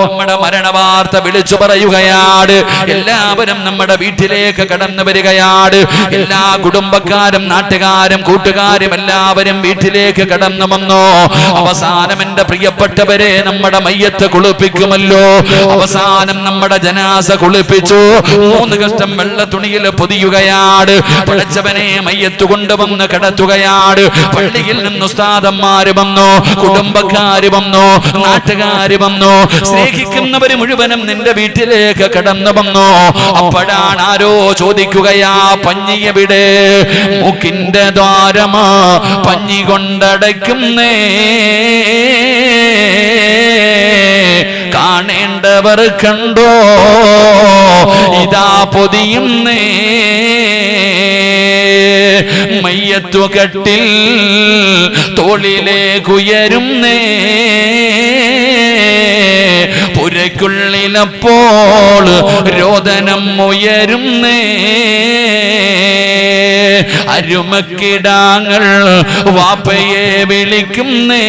നമ്മുടെ മരണവാർത്ത വിളിച്ചു പറയുകയാണ്. എല്ലാവരും നമ്മുടെ വീട്ടിലേക്ക് കടന്നു വരികയാണ്. എല്ലാ കുടുംബക്കാരും നാട്ടുകാരും കൂട്ടുകാരും എല്ലാവരും വീട്ടിലേക്ക് കടന്നു വന്നു. അവസാനം എന്റെ പ്രിയപ്പെട്ടവരെ നമ്മുടെ മയ്യത്ത് കുളിപ്പിക്കുമല്ലോ. അവസാനം നമ്മുടെ ജനാസ കുളിപ്പിച്ചു. 3 കഷ്ടം വെള്ള തുണിയിൽ പൊതിയുകയാണ്. പടച്ചവനെ മയ്യത്ത് കൊണ്ടുവന്ന് കിടത്തുകയാണ്. പള്ളിയിൽ നിന്ന് ഉസ്താദന്മാര് വന്നു, കുടുംബക്കാര് വന്നു, നാട്ടുകാര് വന്നു, സ്നേഹിക്കുന്നവര് മുഴുവനും നിന്റെ വീട്ടിലേക്ക് കടന്നു വന്നു. അപ്പോഴാണ് ആരോ ചോദിക്കുകയാ, പഞ്ഞി എവിടെ? മൂക്കിന്റെ ദ്വാരമാ പഞ്ഞി കൊണ്ടടയ്ക്കുന്നേ, കാണേണ്ടവർ കണ്ടോ ഇതാ പൊതിയുന്നേ. മയ്യത്തു കെട്ടിൽ തോളിലേക്കുയരുന്നേ, പുരയ്ക്കുള്ളിലപ്പോൾ രോദനം ഉയരുന്നേ. അരുമക്കിടാങ്ങൾ വാപ്പയെ വിളിക്കുന്നേ,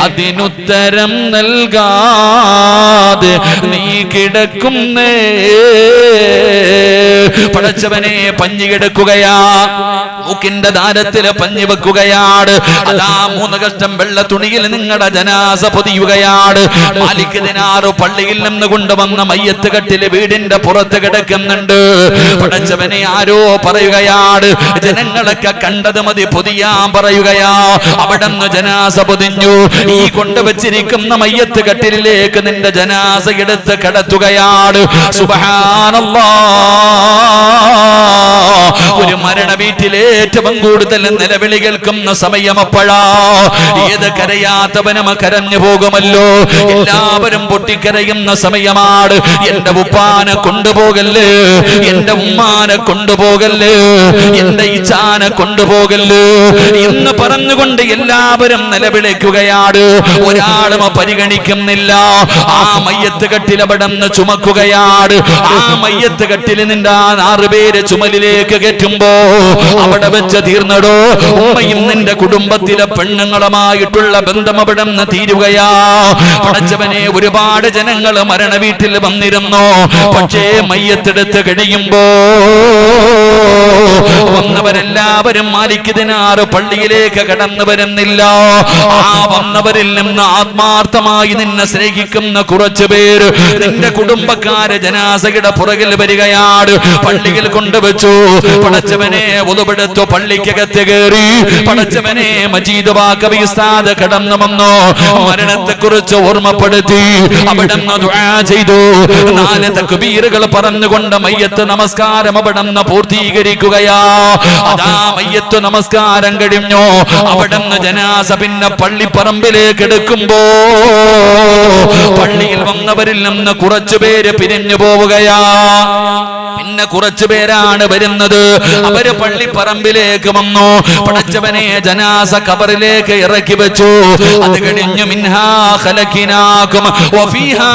അതിനുത്തരം നൽകാതെ നീ കിടക്കുന്നേ. പടച്ചവനെ പഞ്ഞി കിടക്കുകയാ, മൂക്കിന്റെ ദാരത്തില് പഞ്ഞി വെക്കുകയാണ്. അതാ 3 കഷ്ടം വെള്ള തുണിയിൽ നിങ്ങളുടെ ജനാസ പൊതിയുകയാണ്. മാലിക് ദിനാർ പള്ളിയിൽ നിന്ന് കൊണ്ടുവന്ന മയ്യത്ത് കെട്ടില് വീടിന്റെ പുറത്ത് കിടക്കുന്നുണ്ട്. പടച്ചവനെ ആരോ പറയുകയാണ്, ജനങ്ങളൊക്കെ കണ്ടത് മതി പൊതിയാൻ പറയുകയാ. അവിടെ നിന്ന് ജനാസ പൊതിഞ്ഞു. ഈ കൊണ്ടുവച്ചിരിക്കുന്ന മയ്യത്ത് കെട്ടിലേക്ക് നിന്റെ ജനാസ എടുത്ത് കിടത്തുകയാണ്. സുബ്ഹാനല്ലാഹ്. ഒരു മരണ വീട്ടിലെ ഏറ്റവും കൂടുതൽ നിലവിളി കേൾക്കുന്ന സമയം അപ്പോഴാ. ഏത് കരയാത്തവനും കരഞ്ഞു പോകുമല്ലോ. എല്ലാവരും പൊട്ടിക്കരയുന്ന സമയമാണ്. എന്റെ ഉപ്പാനെ കൊണ്ടുപോകല്ലേ, എന്റെ ഉമ്മാനെ കൊണ്ടുപോകല്ലേ, എന്റെ ഇച്ചാനെ കൊണ്ടുപോകല്ലേ എന്ന് പറഞ്ഞുകൊണ്ട് എല്ലാവരും നിലവിളിക്കുകയാണ്. ഒരാളും പരിഗണിക്കുന്നില്ല. ആ മയ്യത്ത് കെട്ടിൽ അവിടെ നിന്ന് ചുമക്കുകയാണ്. ആ മയ്യത്ത് കെട്ടിൽ നിന്റെ 6 പേര് ചുമലിലേക്ക് കയറ്റുമ്പോ അവിടെ വെച്ച് തീർന്നടോ. ഉമ്മയും നിന്റെ കുടുംബത്തിലെ പെണ്ണുങ്ങളുമായിട്ടുള്ള ബന്ധം അവിടെ നിന്ന് തീരുകയാ. പടച്ചവനെ ഒരുപാട് ജനങ്ങൾ മരണ വീട്ടിൽ വന്നിരുന്നു. പക്ഷേ മയ്യത്തെടുത്ത് കഴിയുമ്പോ വന്നവരെല്ലാവരും മാലിക് ദിനാർ പള്ളിയിലേക്ക് കടന്നു വരുന്നില്ല. ആ വന്നവരിൽ നിന്ന് ആത്മാർത്ഥമായി നിന്നെ സ്നേഹിക്കുന്ന കുറച്ചു പേര് നിന്റെ കുടുംബക്കാര് ജനാസയുടെ പുറകിൽ വരികയാണ്. പള്ളിയിൽ കൊണ്ടുവച്ചു. പടച്ചവനെ ഒതുപെടുത്തു. പള്ളിക്കകത്ത് കയറി. പടച്ചവനെ മജീദ് ബാക്കവി ഉസ്താദ് കടന്നു വന്നു. മരണത്തെ കുറിച്ച് ഓർമ്മപ്പെടുത്തി. അവിടെ ദുആ ചെയ്തു. 4 തക്ബീറുകൾ പറഞ്ഞുകൊണ്ട് മയ്യത്ത് നമസ്കാരം അവിടെ പൂർത്തീകരിക്കുകയാ. അതാ മയ്യത്ത് നമസ്കാരം കഴിഞ്ഞു. അവിടെ ജനാസ പിന്നെ പള്ളിപ്പറമ്പിലേക്ക് എടുക്കുമ്പോ പള്ളിയിൽ വന്നവരിൽ നിന്ന് കുറച്ചു പേര് പിരിഞ്ഞു പോവുകയാ. പിന്നെ കുറച്ചു പേരാണ് വരുന്നത്. അവര് പള്ളിപ്പറമ്പിലേക്ക് വന്നു. പടച്ചവനെ ജനാസ ഖബറിലേക്ക് ഇറക്കി വെച്ചു. അത് കഴിഞ്ഞു മിൻഹാ ഖലഖനാകും വഫീഹാ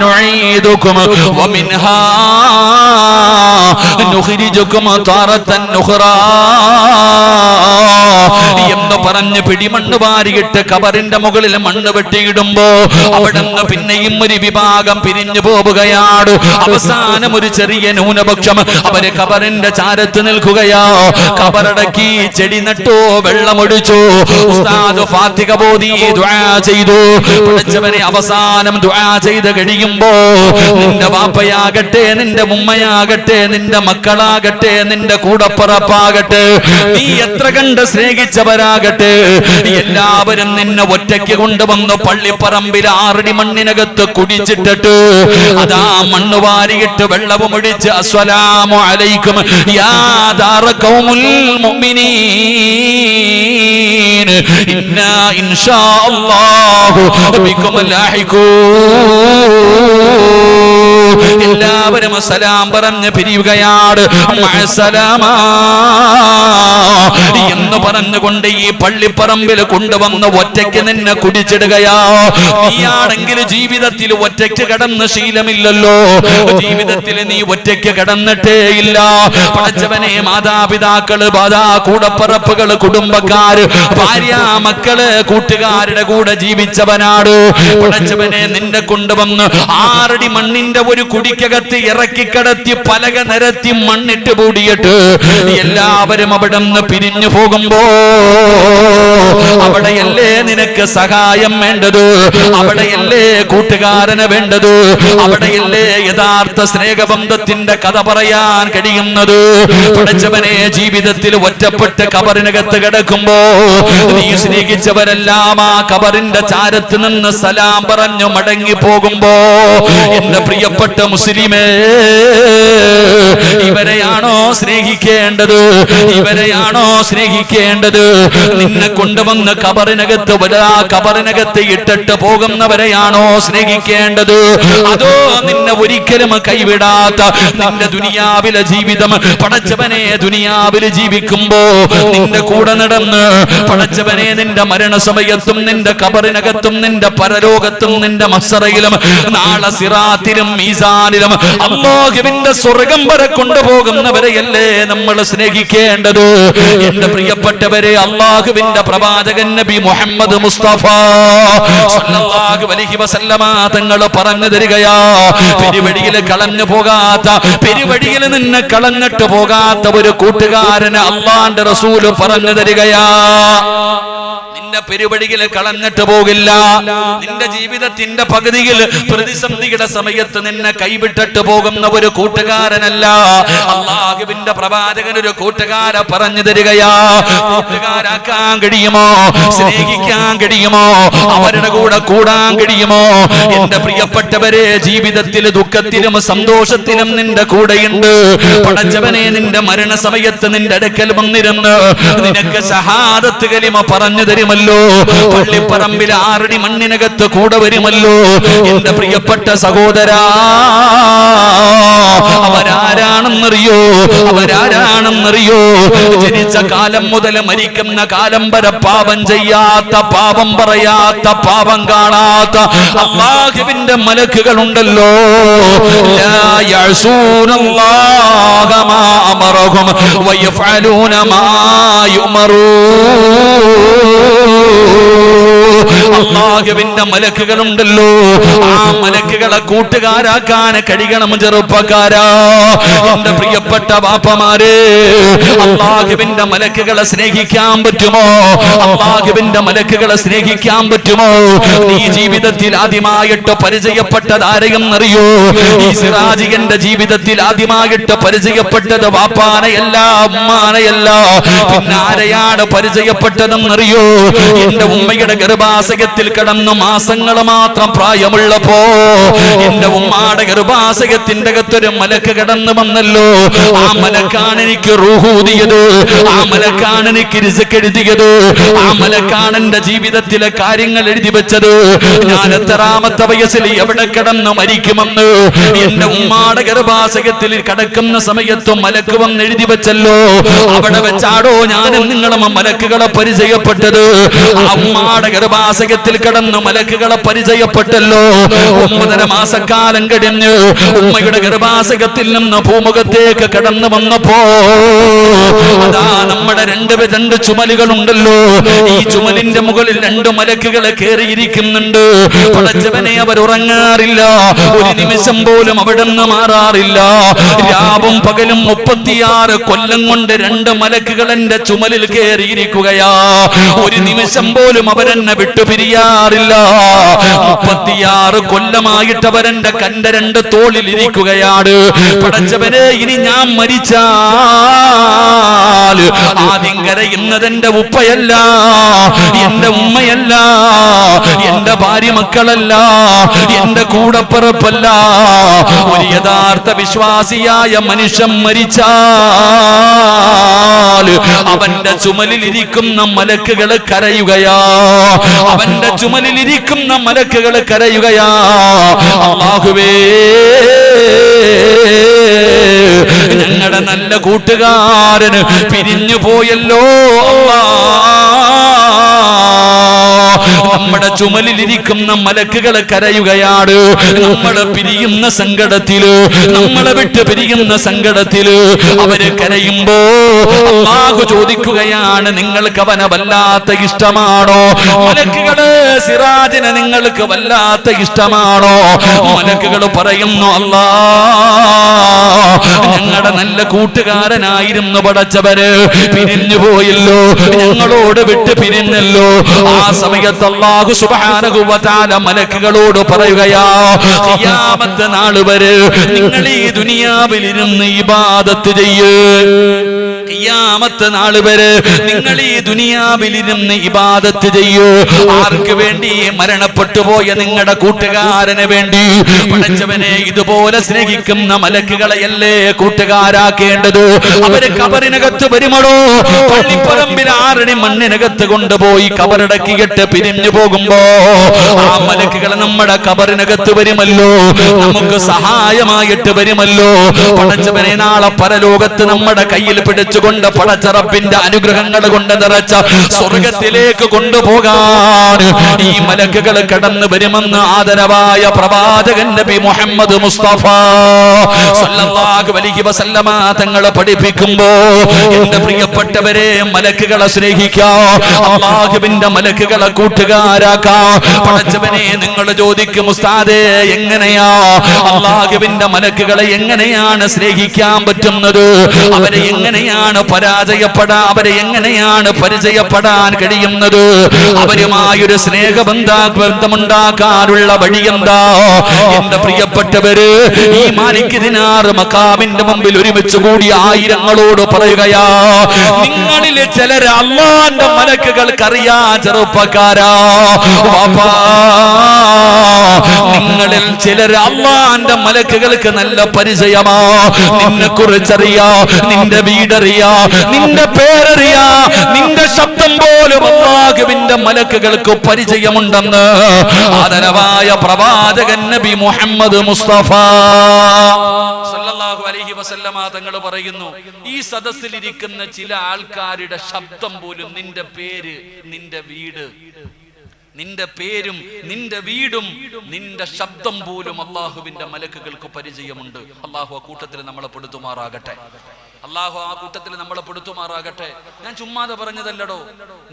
നുഈദുകും വമിൻഹാ നുഖ്രിജുകും താറത്തൻ ഉഖ്റാ എന്ന് പറഞ്ഞ് പിടിമണ്ണ് വാരിയിട്ട് ഖബറിന്റെ മുകളിൽ മണ്ണ് വെട്ടിയിടുമ്പോ അവിടെ നിന്ന് പിന്നെയും ഒരു വിഭാഗം പിരിഞ്ഞു പോവുകയാണ്. അവസാനം ഒരു ചെറിയ ന്യൂനപക്ഷം അവര് ഖബറിന്റെ ചാരത്ത് നിൽക്കുകയാ. ഖബറടക്കി, ചെടി നട്ടു, വെള്ളമൊഴിച്ചു. ഉസ്താദ് ഫാത്തിഹ ഓതി ദുആ ചെയ്തു. പടച്ചവനെ അവസാനം ദുആ ചെയ്ത് കഴിയുമ്പോ നിന്റെ വാപ്പയാകട്ടെ, നിന്റെ ഉമ്മയാകട്ടെ, നിന്റെ മക്കളാകട്ടെ, നിന്റെ കൂടപ്പറപ്പാകട്ടെ, നീ എത്ര കണ്ട് സ്നേഹിച്ചവരാകട്ടെ, എല്ലാവരും നിന്നെ ഒറ്റയ്ക്ക് കൊണ്ടുവന്ന് പള്ളിപ്പറമ്പിൽ 6 അടി മണ്ണിനകത്ത് കുടിച്ചിട്ടിട്ട് അതാ മണ്ണ് വാരിയിട്ട് വെള്ളവും ഒഴിച്ച് അസ്സലാമു അലൈക്കും യാ ദാറ ഖൗമുൽ മുഅ്മിനീൻ ഇന്നാ ഇൻഷാ അല്ലാഹു ബികും ലാഹിഖൂൻ എല്ലാവരും സലാം പറഞ്ഞ് പിരിയുകയാണ്. മഅസലാമ എന്ന് പറഞ്ഞുകൊണ്ട് ഈ പള്ളിപ്പറമ്പിൽ കൊണ്ടുവന്ന് ഒറ്റയ്ക്ക് നിന്നെ കുടിച്ചിടുകയാ. നീയാണെങ്കിൽ ജീവിതത്തിൽ ഒറ്റയ്ക്ക് കടന്ന് ശീലമില്ലല്ലോ, ജീവിതത്തിൽ നീ ഒറ്റയ്ക്ക് കടന്നിട്ടേ ഇല്ല. പടച്ചവനെ, മാതാപിതാക്കള്, കൂടപ്പറപ്പുകള്, കുടുംബക്കാര്, ഭാര്യ, മക്കള്, കൂട്ടുകാരുടെ കൂടെ ജീവിച്ചവനാട്. പടച്ചവനെ, നിന്നെ കൊണ്ടുവന്ന് 6 അടി മണ്ണിന്റെ ഒരു കുടിക്കകത്ത് ഇറക്കി കടത്തി പലക നിരത്തി മണ്ണിട്ട് മൂടിയിട്ട് എല്ലാവരും അവിടെ നിന്ന് പിരിഞ്ഞു പോകുമ്പോ അവിടെയല്ലേ നിനക്ക് സഹായം വേണ്ടത്, അവിടെയല്ലേ കൂട്ടുകാരന് വേണ്ടത്, അവിടെയല്ലേ യഥാർത്ഥ സ്നേഹബന്ധത്തിന്റെ കഥ പറയാൻ കഴിയുന്നത്. പടച്ചവനെ, ജീവിതത്തിൽ ഒറ്റപ്പെട്ട് കബറിനകത്ത് കിടക്കുമ്പോ നീ സ്നേഹിച്ചവരെല്ലാം ആ കബറിന്റെ ചാരത്ത് നിന്ന് സലാം പറഞ്ഞു മടങ്ങി പോകുമ്പോ എന്റെ പ്രിയപ്പെട്ട മുസ്ലിമേ, ഇവരെയാണോ സ്നേഹിക്കേണ്ടത്? ഇവരെയാണോ സ്നേഹിക്കേണ്ടത്? നിന്നെ കൊണ്ടുവന്ന് കബറിനകത്ത് കബറിനകത്ത് ഇട്ടിട്ട് പോകുന്നവരെയാണോ സ്നേഹിക്കേണ്ടത്? അതോ നിന്നെ ഒരിക്കലും കൈവിടാത്ത നിന്റെ ദുനിയാവിലെ ജീവിതം, പടച്ചവനെ, ദുനിയാവിൽ ജീവിക്കുമ്പോ നിന്റെ കൂടെ നടന്ന് പടച്ചവനെ നിന്റെ മരണസമയത്തും നിന്റെ കബറിനകത്തും നിന്റെ പരലോകത്തും നിന്റെ മഹ്ശറയിലും നാളെ സിറാത്തിലും മീസാനിലും അല്ലാഹുവിന്റെ സ്വർഗ്ഗം വരെ കൊണ്ടുപോകുന്നവരെയല്ലേ നമ്മൾ സ്നേഹിക്കേണ്ടത്? എന്റെ പ്രിയപ്പെട്ടവരെ, അല്ലാഹുവിന്റെ പ്രവാചകൻ നബി മുഹമ്മദ് മുസ്തഫ സല്ലല്ലാഹു അലൈഹി വസല്ലമ തങ്ങൾ പറഞ്ഞു തരികയാ, പെരുവഴിയിൽ കളഞ്ഞു പോകാത്ത, പെരുവഴിയിൽ നിന്ന് കളഞ്ഞിട്ട് പോകാത്ത ഒരു കൂട്ടുകാരന് അല്ലാഹുവിന്റെ റസൂൽ പറഞ്ഞു തരികയാ. നിന്റെ പെരുവഴിയിൽ കളഞ്ഞിട്ട് പോകില്ല. നിന്റെ ജീവിതത്തിന്റെ പകുതിയിൽ പ്രതിസന്ധിയുടെ സമയത്ത് നിന്നെ കൈവിട്ടിട്ട് പോകുന്ന ഒരു കൂട്ടുകാരനല്ല. അല്ലാഹുവിന്റെ പ്രവാചകൻ ഒരു കൂട്ടുകാരെ പറഞ്ഞു തരികയാ. കൂട്ടുകാരാക്കാൻ കഴിയുമോ? സ്നേഹിക്കാൻ കഴിയുമോ? അവരുടെ കൂടെ കൂടാൻ കഴിയുമോ? എന്റെ പ്രിയപ്പെട്ടവരെ, ജീവിതത്തിൽ ദുഃഖത്തിലും സന്തോഷത്തിലും നിന്റെ കൂടെയുണ്ട്. പടച്ചവനെ, നിന്റെ മരണസമയത്ത് നിന്റെ അടുക്കൽ വന്നിരുന്ന് നിനക്ക് ഷഹാദത്ത് കലിമ പറഞ്ഞു തരുമല്ലോ. പള്ളിപ്പറമ്പിൽ 6 അടി മണ്ണിനകത്ത് കൂടെ വരുമല്ലോ. എന്റെ പ്രിയപ്പെട്ട സഹോദരാ, അവരാരാണെന്നറിയോ? അവരാരാണെന്നറിയോ? ജനിച്ച കാലം മുതൽ മരിക്കുന്ന കാലം വരെ പാപം ചെയ്യാത്ത, പാപം പറയാത്ത, പാപം കാണാത്ത അല്ലാഹുവിന്റെ മലക്കുകളുണ്ടല്ലോ. ലാ യഅസൂനല്ലാഹ മാ അമറഹും വയഫഅലൂന മാ യുമറൂൻ. അല്ലാഹുവിന്റെ മലക്കുകളുണ്ടല്ലോ. ആ മലക്കുകളെ കൂട്ടുകാരാക്കാൻ കഴിയണം ചെറുപ്പക്കാരാ. എന്റെ പ്രിയപ്പെട്ട ബാപ്പമാരെ, അല്ലാഹുവിന്റെ മലക്കുകളെ സ്നേഹിക്കാൻ പറ്റുമോ? അല്ലാഹുവിന്റെ മലക്കുകളെ സ്നേഹിക്കാൻ പറ്റുമോ? നീ ജീവിതത്തിൽ ആദ്യമായിട്ട് പരിചയപ്പെട്ടത് ആരെയെന്നറിയോ? ഈ സിറാജിന്റെ ജീവിതത്തിൽ ആദ്യമായിട്ട് പരിചയപ്പെട്ടത് ബാപ്പാനെയല്ല, ഉമ്മാനെയല്ല, പിന്നെ ആരെയാണ് പരിചയപ്പെട്ടതെന്നറിയോ? എന്റെ ഉമ്മയുടെ ഗർഭാശയത്തിൽ കിടന്നു മാസങ്ങൾ മാത്രം പ്രായമുള്ളപ്പോ എന്റെ ഉമ്മാടെ ഗർഭാശയത്തിന്റെ അകത്തൊരു മലക്ക് കിടന്നു വന്നല്ലോ. ആ മലക്കാണ് എനിക്ക് റൂഹ് ഊതിയത്, ആ മലക്കാണ് എനിക്ക് റിസ്ക് എഴുതിയത്, ആ മലക്കാണ് എന്റെ ജീവിതത്തിലെ കാര്യങ്ങൾ എഴുതി വെച്ചത്. ഞാൻ എത്രാമത്തെ വയസ്സിൽ എവിടെ കിടന്ന് മരിക്കുമെന്ന് എന്റെ ഉമ്മാടെ ഗർഭാശയത്തിൽ കിടക്കുന്ന സമയത്ത് മലക്ക് വന്ന് എഴുതി വെച്ചല്ലോ. അവിടെ വെച്ചാടോ ഞാനും നിങ്ങളും മലക്കുകളെ പരിചയപ്പെട്ടത്. ആ ഉമ്മാടെ ഗർഭാശയത്തിൽ കിടന്ന് മലക്കുകളെ പരിചയപ്പെട്ടല്ലോ. 9 മാസക്കാലം കഴിഞ്ഞ് ഉമ്മയുടെ ഗർഭാശയത്തിൽ നിന്ന് ഭൂമുഖത്തേക്ക് കടന്നു വന്നപ്പോ അതാ നമ്മുടെ രണ്ട് ചുമലുകളുണ്ടല്ലോ. ഈ ചുമലിന്റെ മുകളിൽ 2 മലക്കുകൾ കയറിയിരിക്കുന്നുണ്ട്. പടച്ചവനെ, അവർ ഉറങ്ങാറില്ല, ഒരു നിമിഷം പോലും അവിടെ നിന്ന് മാറാറില്ല. രാവും പകലും 36 കൊല്ലം കൊണ്ട് 2 മലക്കുകൾ എന്റെ ചുമലിൽ കയറിയിരിക്കുകയാ. ഒരു നിമിഷം പോലും അവരെന്നെ വിട്ടുപിരിയാറില്ല. 36 കൊല്ലമായിട്ട് അവരെന്റെ കണ്ട 2 തോളിൽ ഇരിക്കുകയാണ്. പടച്ചവനെ, ഇനി ഞാൻ മരിച്ചാൽ ആദ്യം കരയുന്നത് എന്റെ ഉപ്പയല്ല, എന്റെ ഉമ്മയല്ല, എന്റെ എന്റെ ഭാര്യ മക്കളല്ല, എന്റെ കൂടപ്പിറപ്പല്ല. ഒരു യഥാർത്ഥ വിശ്വാസിയായ മനുഷ്യൻ മരിച്ചാൽ അവന്റെ ചുമലിലിരിക്കുന്ന മലക്കുകൾ കരയുകയാ. അവന്റെ ചുമലിലിരിക്കുന്ന മലക്കുകൾ കരയുകയാ. അല്ലാഹുവേ, ഞങ്ങളുടെ നല്ല കൂട്ടുകാരന് പിരിഞ്ഞു പോയല്ലോ നമ്മുടെ ചുമലിലിരിക്കുന്ന മലക്കുകൾ കരയുകയാണ്. നമ്മളെ പിരിയുന്ന സങ്കടത്തില്, നമ്മളെ വിട്ട് പിരിയുന്ന സങ്കടത്തില് അവര് കരയുമ്പോ അല്ലാഹു ചോദിക്കുകയാണ്, നിങ്ങൾക്ക് അവനെ വല്ലാത്ത ഇഷ്ടമാണോ? മലക്കുകള് സിറാജിനെ നിങ്ങൾക്ക് വല്ലാത്ത ഇഷ്ടമാണോ? മലക്കുകൾ പറയുന്നു, അല്ലാ, ഞങ്ങളുടെ നല്ല കൂട്ടുകാരനായിരുന്നു പടച്ചവര്, പിരിഞ്ഞു പോയല്ലോ, ഞങ്ങളോട് വിട്ട് പിരിഞ്ഞല്ലോ. ആ സമയത്ത് അല്ലാഹു സുബ്ഹാനഹു വ തആല മലക്കുകളോട് പറയുകയാ, ഖിയാമത്ത് നാൾ വരെ നിങ്ങൾ ഈ ദുനിയാവിൽ ഇരുന്ന് ഇബാദത്ത് ചെയ്യ്. ഖിയാമത്ത് നാൾ വരെ നിങ്ങൾ ഈ ദുനിയാവിൽ ഇരുന്ന് ഇബാദത്ത് ചെയ്യൂ. ആർക്ക് വേണ്ടി? മരണപ്പെട്ടു പോയ നിങ്ങളുടെ കൂട്ടുകാരന് വേണ്ടി. പടച്ചവനെ, ഇതുപോലെ സ്നേഹിക്കുന്ന മലക്കുകളെയല്ലേ കൂട്ടുകാരാക്കേണ്ടത്? അവര് കബറിനകത്ത് വരുമടോ, പള്ളിപ്പറമ്പിൽ 6 മണ്ണിനകത്ത് കൊണ്ടുപോയി കബറടക്കിയിട്ട് പിരിഞ്ഞു പോകുമ്പോ ആ മലക്കുകൾ നമ്മുടെ കബറിനകത്ത് വരുമല്ലോ, നമുക്ക് സഹായമായിട്ട് വരുമല്ലോ. പടച്ചവനെ, നാളെ പരലോകത്ത് നമ്മുടെ കയ്യിൽ പിടിച്ചുകൊണ്ട് പടച്ചറപ്പിന്റെ അനുഗ്രഹങ്ങൾ കൊണ്ട് നിറച്ച സ്വർഗത്തിലേക്ക് കൊണ്ടുപോകാൻ ഈ മലക്കുകൾ കടന്നു വരുമെന്ന് ആദരവായ പ്രവാചകൻ നബി മുഹമ്മദ് മുസ്തഫ സല്ലല്ലാഹു അലൈഹി വസല്ലമ തങ്ങൾ പഠിപ്പിക്കുമ്പോ, എന്റെ പ്രിയപ്പെട്ടവരെ, മലക്കുകളെ സ്നേഹിക്കാം, അല്ലാഹുവിന്റെ മലക്കുകളെ കൂട്ടുകാരാക്കാം. പടച്ചവനെ, നിങ്ങൾ ചോദിക്കും, ഉസ്താദേ, എങ്ങനെയാ അല്ലാഹുവിന്റെ മലക്കുകളെ എങ്ങനെയാണ് സ്നേഹിക്കാൻ പറ്റുന്നത്? അവരെ എങ്ങനെയാണ് അവരെ എങ്ങനെയാണ് പരിചയപ്പെടാൻ കഴിയുന്നത്? അവരുമായൊരു സ്നേഹബന്ധമുണ്ടാക്കാനുള്ള വഴി എന്താ? എന്റെ പ്രിയപ്പെട്ടവര്, ഈ മാലിക് ദിനാർ മഖാമിന്റെ മുമ്പിൽ ഒരുമിച്ച് കൂടി ആയിരങ്ങളോട് പറയുകയാ, നിങ്ങളിൽ ചിലര് അല്ലാഹുവിന്റെ മലക്കുകൾക്കറിയാ. ചെറുപ്പക്കാരാ, നിങ്ങളിൽ ചിലര് അല്ലാഹുവിന്റെ മലക്കുകൾക്ക് നല്ല പരിചയമാ. നിന്നെ കുറിച്ചറിയാ, നിന്റെ വീടറിയാ, നിന്റെ പേരറിയാ, നിന്റെ ശബ്ദം പോലും അല്ലാഹുവിന്റെ മലക്കുകൾക്ക് പരിചയമുണ്ടെന്ന് ആദരവായ പ്രവാചകൻ നബി മുഹമ്മദ് മുസ്തഫ സല്ലല്ലാഹു അലൈഹി വസല്ലമ തങ്ങൾ പറയുന്നു, ഈ സദസ്സിലിരിക്കുന്ന ചില ആൾക്കാരുടെ ശബ്ദം പോലും, നിന്റെ പേര്, നിന്റെ വീട്, നിന്റെ പേരും നിന്റെ വീടും നിന്റെ ശബ്ദം പോലും അല്ലാഹുവിന്റെ മലക്കുകൾക്ക് പരിചയമുണ്ട്. അല്ലാഹു ആ കൂട്ടത്തിൽ നമ്മളെ പെടുത്തുമാറാകട്ടെ. അല്ലാഹു ആ കൂട്ടത്തിൽ നമ്മളെ പെടുത്തുമാറാകട്ടെ. ഞാൻ ചുമ്മാതെ പറഞ്ഞതല്ലടോ,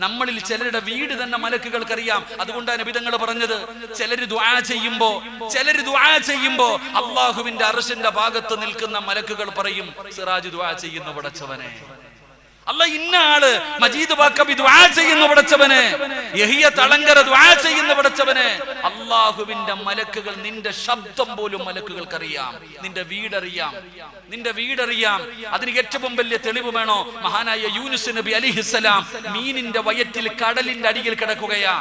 നമ്മളിൽ ചിലരുടെ വീട് തന്നെ മലക്കുകൾക്കറിയാം. അതുകൊണ്ടാണ് നബി തങ്ങൾ പറഞ്ഞത്, ചിലര് ദുആ ചെയ്യുമ്പോ അല്ലാഹുവിന്റെ അർശിന്റെ ഭാഗത്ത് നിൽക്കുന്ന മലക്കുകൾ പറയും, സിറാജ് ദുആ ചെയ്യുന്നു പടച്ചവനെ, അല്ല ഇന്ന ആള് മജീദ് ബാക്കബി ദുആ ചെയ്യുന്നു പടച്ചവനെ, യഹിയ തളങ്കര ദുആ ചെയ്യുന്നു പടച്ചവനെ. അല്ലാഹുവിന്റെ മലക്കുകൾ നിന്റെ ശബ്ദം പോലും മലക്കുകൾക്കറിയാം, നിന്റെ വീടറിയാം, നിന്റെ വീടറിയാം. അതിന് ഏറ്റവും വലിയ തെളിവ് വേണോ? മഹാനായ യൂനുസ് നബി അലൈഹിസ്സലാം മീനിന്റെ വയറ്റിൽ കടലിന്റെ അടിയിൽ കിടക്കുകയാ.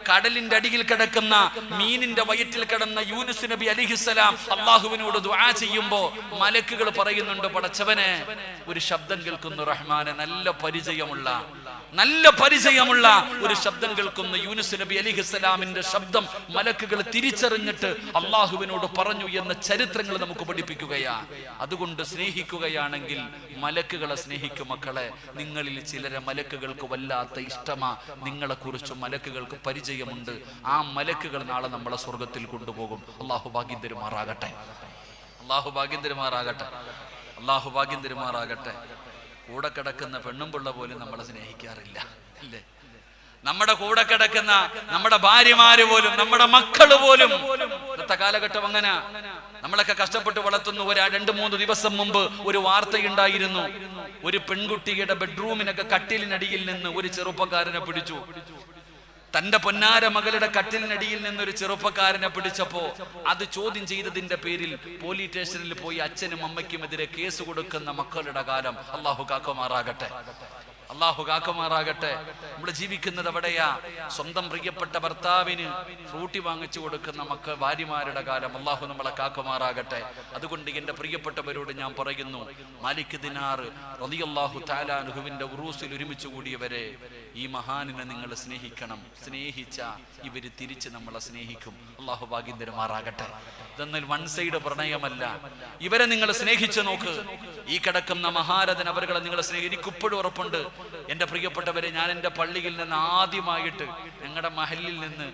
കടലിന്റെ അടിയിൽ കിടക്കുന്ന മീനിന്റെ വയറ്റിൽ കിടന്ന യൂനുസ് നബി അലൈഹിസ്സലാം അല്ലാഹുവിനോട് ദുആ ചെയ്യുമ്പോ മലക്കുകൾ പറയുന്നുണ്ട്, പടച്ചവനെ, ഒരു ശബ്ദം കേൾക്കുന്നു റഹ്മാനെ, നല്ല പരിചയമുള്ള ഒരു ശബ്ദം കേൾക്കുന്നു. യൂനുസ് നബി അലൈഹിസ്സലാമിന്റെ ശബ്ദം മലക്കുകൾ തിരിച്ചറിഞ്ഞിട്ട് അല്ലാഹുവിനോട് പറഞ്ഞു എന്ന ചരിത്രങ്ങൾ നമുക്ക് പഠിപ്പിക്കുകയാ. അതുകൊണ്ട് സ്നേഹിക്കുകയാണെങ്കിൽ മലക്കുകളെ സ്നേഹിക്കും മക്കളെ. നിങ്ങളിൽ ചിലരെ മലക്കുകൾക്ക് വല്ലാത്ത ഇഷ്ടമാ, നിങ്ങളെ കുറിച്ച് മലക്കുകൾക്ക് പരിചയമുണ്ട്. ആ മലക്കുകൾ നാളെ നമ്മളെ സ്വർഗത്തിൽ കൊണ്ടുപോകും. അല്ലാഹു ഭാഗ്യം തരുമാറാകട്ടെ. കൂടെ കിടക്കുന്ന പെണ്ണും പിള്ള പോലും നമ്മളെ സ്നേഹിക്കാറില്ല, അല്ലേ? നമ്മുടെ കൂടെ കിടക്കുന്ന നമ്മുടെ ഭാര്യമാര് പോലും, നമ്മുടെ മക്കള് പോലും. ഇന്നത്തെ കാലഘട്ടം അങ്ങനെ. നമ്മളൊക്കെ കഷ്ടപ്പെട്ട് വളർത്തുന്നു. 2-3 ദിവസം മുമ്പ് ഒരു വാർത്തയുണ്ടായിരുന്നു. ഒരു പെൺകുട്ടിയുടെ ബെഡ്റൂമിനൊക്കെ കട്ടിലിനടിയിൽ നിന്ന് ഒരു ചെറുപ്പക്കാരനെ പിടിച്ചു. തന്റെ പൊന്നാര മകളുടെ കട്ടിലിനടിയിൽ നിന്നൊരു ചെറുപ്പക്കാരനെ പിടിച്ചപ്പോ അത് ചോദ്യം ചെയ്തതിന്റെ പേരിൽ പോലീസ് സ്റ്റേഷനിൽ പോയി അച്ഛനും അമ്മയ്ക്കുമെതിരെ കേസ് കൊടുക്കുന്ന മക്കളുടെ കാലം. അല്ലാഹു കാക്കുമാറാകട്ടെ. അള്ളാഹു കാക്കുമാറാകട്ടെ. നമ്മൾ ജീവിക്കുന്നത് എവിടെയാ? സ്വന്തം പ്രിയപ്പെട്ട ഭർത്താവിന് ഫ്രൂട്ടി വാങ്ങിച്ചു കൊടുക്കുന്ന ഭാര്യമാരുടെ കാലം. അള്ളാഹു നമ്മളെ കാക്കുമാറാകട്ടെ. അതുകൊണ്ട് എൻ്റെ പ്രിയപ്പെട്ടവരോട് ഞാൻ പറയുന്നു, മാലിക് ദിനാർ റളിയല്ലാഹു തആല അൻഹുവിന്റെ ഉറൂസിൽ ഒരുമിച്ച് കൂടിയവരെ, ഈ മഹാനിനെ നിങ്ങൾ സ്നേഹിക്കണം. സ്നേഹിച്ച ഇവര് തിരിച്ച് നമ്മളെ സ്നേഹിക്കും. അള്ളാഹു ഭാഗ്യം തരുമാറാകട്ടെ. ഇതൊന്നും വൺ സൈഡ് പ്രണയമല്ല. ഇവരെ നിങ്ങൾ സ്നേഹിച്ചു നോക്ക്. ഈ കിടക്കുന്ന മഹാരഥൻ അവരുടെ നിങ്ങൾ സ്നേഹിക്കും. എനിക്കിപ്പോഴും ഉറപ്പുണ്ട് എൻ്റെ പ്രിയപ്പെട്ടവരെ, ഞാൻ എൻ്റെ പള്ളിയിൽ നിന്ന് ആദ്യമായിട്ട് ഞങ്ങളുടെ മഹലിൽ നിന്ന്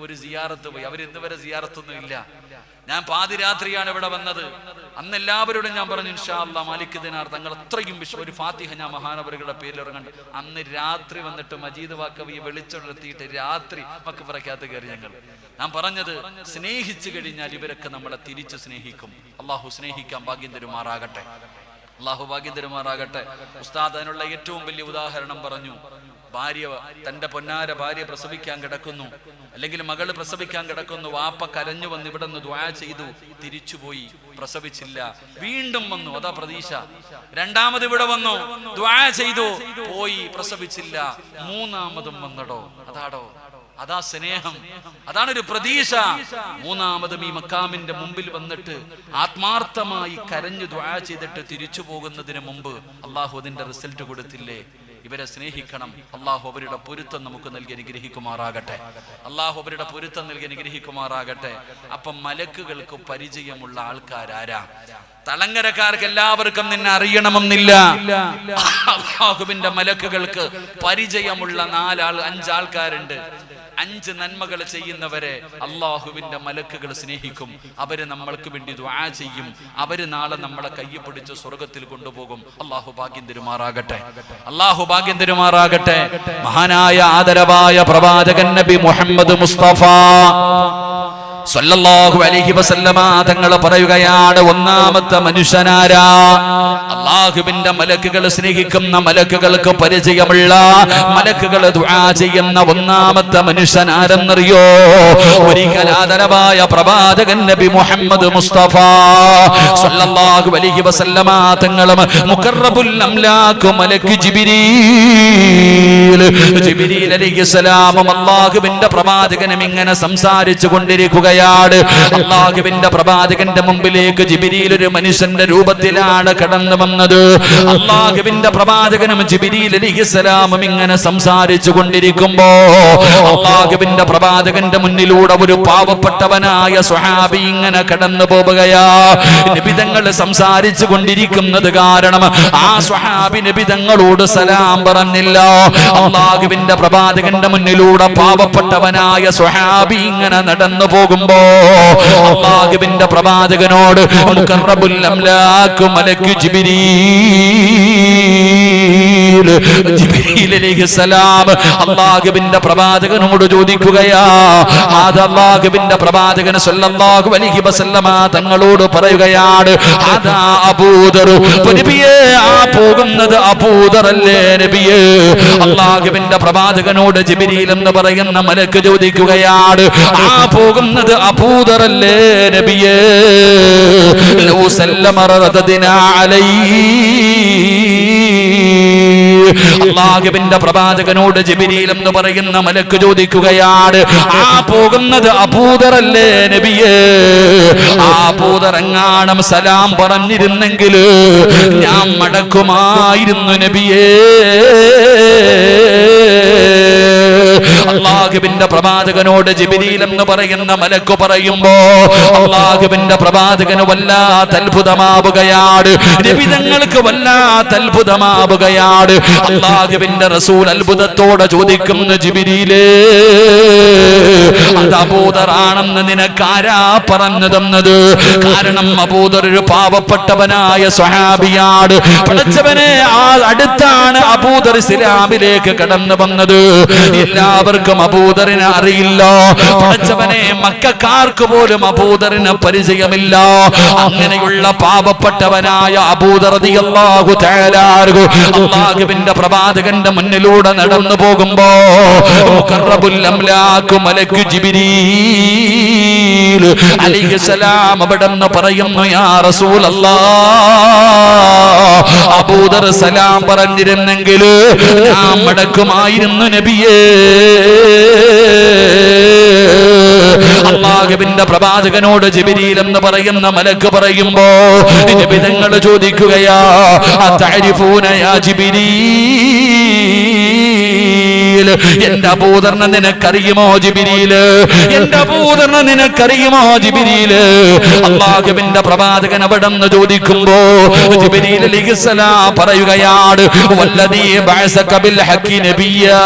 ഒരു സിയാറത്ത് പോയി. അവരിന്നുവരെ സിയാറത്തൊന്നും ഇല്ല. ഞാൻ പാതിരാത്രിയാണ് ഇവിടെ വന്നത്. അന്ന് എല്ലാവരോടും ഞാൻ പറഞ്ഞു, ഇൻഷാ അല്ലാഹ് മാലിക് ദിനാർ തങ്ങൾ അത്രയും ഒരു ഫാത്തിഹ ഞാൻ മഹാനവറുകളുടെ പേരിൽ ഇറങ്ങണ്ട്. അന്ന് രാത്രി വന്നിട്ട് മജീദ് വാക്കവിയെ വെളിച്ചെടുത്തിയിട്ട് രാത്രി മക്ബറക്കകത്ത് കയറി ഞങ്ങൾ. ഞാൻ പറഞ്ഞത്, സ്നേഹിച്ചു കഴിഞ്ഞാൽ ഇവരൊക്കെ നമ്മളെ തിരിച്ചു സ്നേഹിക്കും. അള്ളാഹു സ്നേഹിക്കാൻ ഭാഗ്യം തരുമാറാകട്ടെ. അള്ളാഹു ഭാഗ്യം തരുമാറാകട്ടെ. ഉസ്താദ് അതിനുള്ള ഏറ്റവും വലിയ ഉദാഹരണം പറഞ്ഞു. തന്റെ പൊന്നാര ഭാര്യ പ്രസവിക്കാൻ കിടക്കുന്നു, അല്ലെങ്കിൽ മകള് പ്രസവിക്കാൻ കിടക്കുന്നു. വാപ്പ കരഞ്ഞു വന്ന് ഇവിടെ നിന്ന് ദുആ ചെയ്തു, തിരിച്ചുപോയി, പ്രസവിച്ചില്ല. വീണ്ടും വന്നു, അതാ പ്രതീക്ഷ. രണ്ടാമത് ഇവിടെ വന്നു, ദുആ ചെയ്തു, പോയി, പ്രസവിച്ചില്ല. മൂന്നാമതും വന്നടോ, അതാ സ്നേഹം, അതാണ് ഒരു പ്രതീക്ഷ. മൂന്നാമതും ഈ മക്കാമിന്റെ മുമ്പിൽ വന്നിട്ട് ആത്മാർത്ഥമായി കരഞ്ഞു ദുആ ചെയ്തിട്ട് തിരിച്ചു പോകുന്നതിന് മുമ്പ് അള്ളാഹു അതിന്റെ റിസൾട്ട് കൊടുത്തില്ലേ? ഇവരെ സ്നേഹിക്കണം. അള്ളാഹു അവരുടെ പൊരുത്തം നമുക്ക് നൽകി അനുഗ്രഹിക്കുമാറാകട്ടെ. അള്ളാഹു അവരുടെ പൊരുത്തം നൽകി അനുഗ്രഹിക്കുമാറാകട്ടെ. അപ്പം മലക്കുകൾക്ക് പരിചയമുള്ള ആൾക്കാരാരാ? തളങ്കരക്കാർക്ക് എല്ലാവർക്കും നിന്നെ അറിയണമെന്നില്ല. അള്ളാഹുവിന്റെ മലക്കുകൾക്ക് പരിചയമുള്ള 5 ആൾക്കാരുണ്ട്. 5 നന്മകൾ ചെയ്യുന്നവരെ അള്ളാഹുവിന്റെ മലക്കുകൾ സ്നേഹിക്കും. അവര് നമ്മൾക്ക് വേണ്ടി ദുആ ചെയ്യും. അവര് നാളെ നമ്മളെ കയ്യിൽ പിടിച്ച് സ്വർഗത്തിൽ കൊണ്ടുപോകും. അള്ളാഹു ഭാഗ്യം തരുമാറാകട്ടെ. അള്ളാഹു ഭാഗ്യം തരുമാറാകട്ടെ. മഹാനായ ആദരവായ പ്രവാചകൻ നബി മുഹമ്മദ് മുസ്തഫ സല്ലല്ലാഹു അലൈഹി വസല്ലമ തങ്ങൾ പറയുകയാണ്, ഒന്നാമത്തെ മനുഷ്യനാരാ? അല്ലാഹുവിന്റെ മലക്കുകൾ സ്നേഹിക്കുന്ന, മലക്കുകൾക്ക് പരിചയമുള്ള, മലക്കുകൾ ദുആ ചെയ്യുന്ന ഒന്നാമത്തെ മനുഷ്യനാരെന്നറിയോ? ഒരിക്കൽ ആദരവായ പ്രവാചകൻ നബി മുഹമ്മദ് മുസ്തഫ സല്ലല്ലാഹു അലൈഹി വസല്ലമ തങ്ങളും മുഖറബുൽ അംലാഖ് മലക്ക് ജിബ്രീൽ അലൈഹിസ്സലാമും അല്ലാഹുവിന്റെ പ്രവാചകനും ഇങ്ങനെ സംസാരിച്ചു കൊണ്ടിരിക്കുകയാണ്. അല്ലാഹുവിന്റെ പ്രവാചകന്റെ മുമ്പിലേക്ക് ജിബ്രീൽ ഒരു മനുഷ്യന്റെ രൂപത്തിലാണ് കടന്നു വന്നത്. അല്ലാഹുവിന്റെ പ്രവാചകനും ജിബ്രീൽ അലൈഹിസ്സലാമും ഇങ്ങനെ സംസാരിച്ചു കൊണ്ടിരിക്കുമ്പോ അല്ലാഹുവിന്റെ പ്രവാചകന്റെ മുന്നിലൂടെ ഒരു പാവപ്പെട്ടവനായ സ്വഹാബി ഇങ്ങനെ കടന്നു പോവുകയാ. നബി തങ്ങൾ സംസാരിച്ചു കൊണ്ടിരിക്കുന്നത് കാരണം ആ സ്വഹാബി നബി തങ്ങളോട് സലാം പറഞ്ഞില്ല. അല്ലാഹുവിന്റെ പ്രവാചകന്റെ മുന്നിലൂടെ പാവപ്പെട്ടവനായ സ്വഹാബി ഇങ്ങനെ നടന്നു പോകുമ്പോ അല്ലാഹുവിന്റെ പ്രവാചകനോട് മുഖറബുൽ അംലാഖ് മലക്ക് ജിബ്രീൽ അലൈഹിസ്സലാം അല്ലാഹുവിന്റെ പ്രവാചകനോട് ചോദിക്കുകയാ. അത് അല്ലാഹുവിന്റെ പ്രവാചകൻ സല്ലല്ലാഹു അലൈഹി വസല്ലമ തങ്ങളോട് പറയുകയാണ്, അതാ അബൂദർ. നബിയേ, ആ പോകുന്നത് അബൂദർ അല്ലേ നബിയേ? അല്ലാഹുവിന്റെ പ്രവാചകനോട് ജിബ്രീൽ എന്ന് പറയുന്ന മലക്ക് ചോദിക്കുകയാണ്, ആ പോകുന്നത് അബൂദർ അല്ലേ നബിയേ? ലൗ സല്ലമ റദദിനാ അലൈഹി. അല്ലാഹുവിന്റെ പ്രവാചകനോട് ജിബ്രീൽ എന്ന് പറയുന്ന മലക്ക് ചോദിക്കുകയാണ്, ആ പോകുന്നത് അബൂദർ അല്ലേ നബിയേ? ആ അബൂദർ എങ്ങാനും സലാം പറഞ്ഞിരുന്നെങ്കിൽ ഞാൻ മടക്കുമായിരുന്നു നബിയേ. അല്ലാഹുവിന്റെ പ്രവാചകനോട് ജിബ്രീൽ എന്ന് പറയുന്ന മലക്ക് പറയുമ്പോ അല്ലാഹുവിന്റെ പ്രവാചകന് വല്ലാത്ത അത്ഭുതമാവുകയാണ്. നബി തങ്ങൾക്ക് വല്ലാത്ത അത്ഭുതമാവുകയാണ്. അല്ലാഹുവിന്റെ റസൂൽ അത്ഭുതത്തോടെ ചോദിക്കുന്നു, ജിബ്രീലേ, അത് അബൂദറാണെന്ന് നിനക്കാരാ പറഞ്ഞു തന്നത്? കാരണം അബൂദർ ഒരു പാവപ്പെട്ടവനായ സ്വഹാബിയാണ്. പഠിച്ചവനെ, ആ അടുത്താണ് അബൂദർ ഇസ്ലാമിലേക്ക് കടന്നു വന്നത്. എല്ലാവർക്കും അബൂദറിനെ അറിയില്ല. പഠിച്ചവനെ, മക്കക്കാർക്ക് പോലും അബൂദറിന് പരിചയമില്ല. അങ്ങനെയുള്ള പാവപ്പെട്ടവനായ അബൂദർ റളിയല്ലാഹു തആല അല്ലാഹുവിന്റെ പ്രവാചകന്റെ മുന്നിലൂടെ നടന്നു പോകുമ്പോ മുഖറബുൽ അംലാഖ് മലക്ക് ജിബ്രീൽ അലൈഹിസ്സലാം അവിടെന്ന് പറയുന്നു, യാ റസൂലല്ലാഹ്, അബൂദർ സലാം പറഞ്ഞിരുന്നെങ്കിൽ ഞാൻ മടക്കുമായിരുന്നു നബിയേ. അല്ലാഹുവിന്റെ പ്രവാചകനോട് ജിബ്രീൽ എന്ന് പറയുന്ന മലക്ക് പറയുമ്പോ നബി തങ്ങൾ ചോദിക്കുകയാ, അതഅരിഫൂന യാ ജിബ്രീൽ, എന്റെ അബൂദറിനെ നിനക്കറിയുമോ ജിബ്രീല്? എന്റെ അബൂദറിനെ നിനക്കറിയുമോ ജിബ്രീല്? അല്ലാഹുവിന്റെ പ്രവാചകൻ അവിടെന്ന് ചോദിക്കുമ്പോ ജിബ്രീൽ അലൈഹിസ്സലാം പറയുകയാണ്, വല്ലദീ ബഅസക ബിൽ ഹഖി നബിയ്യാ,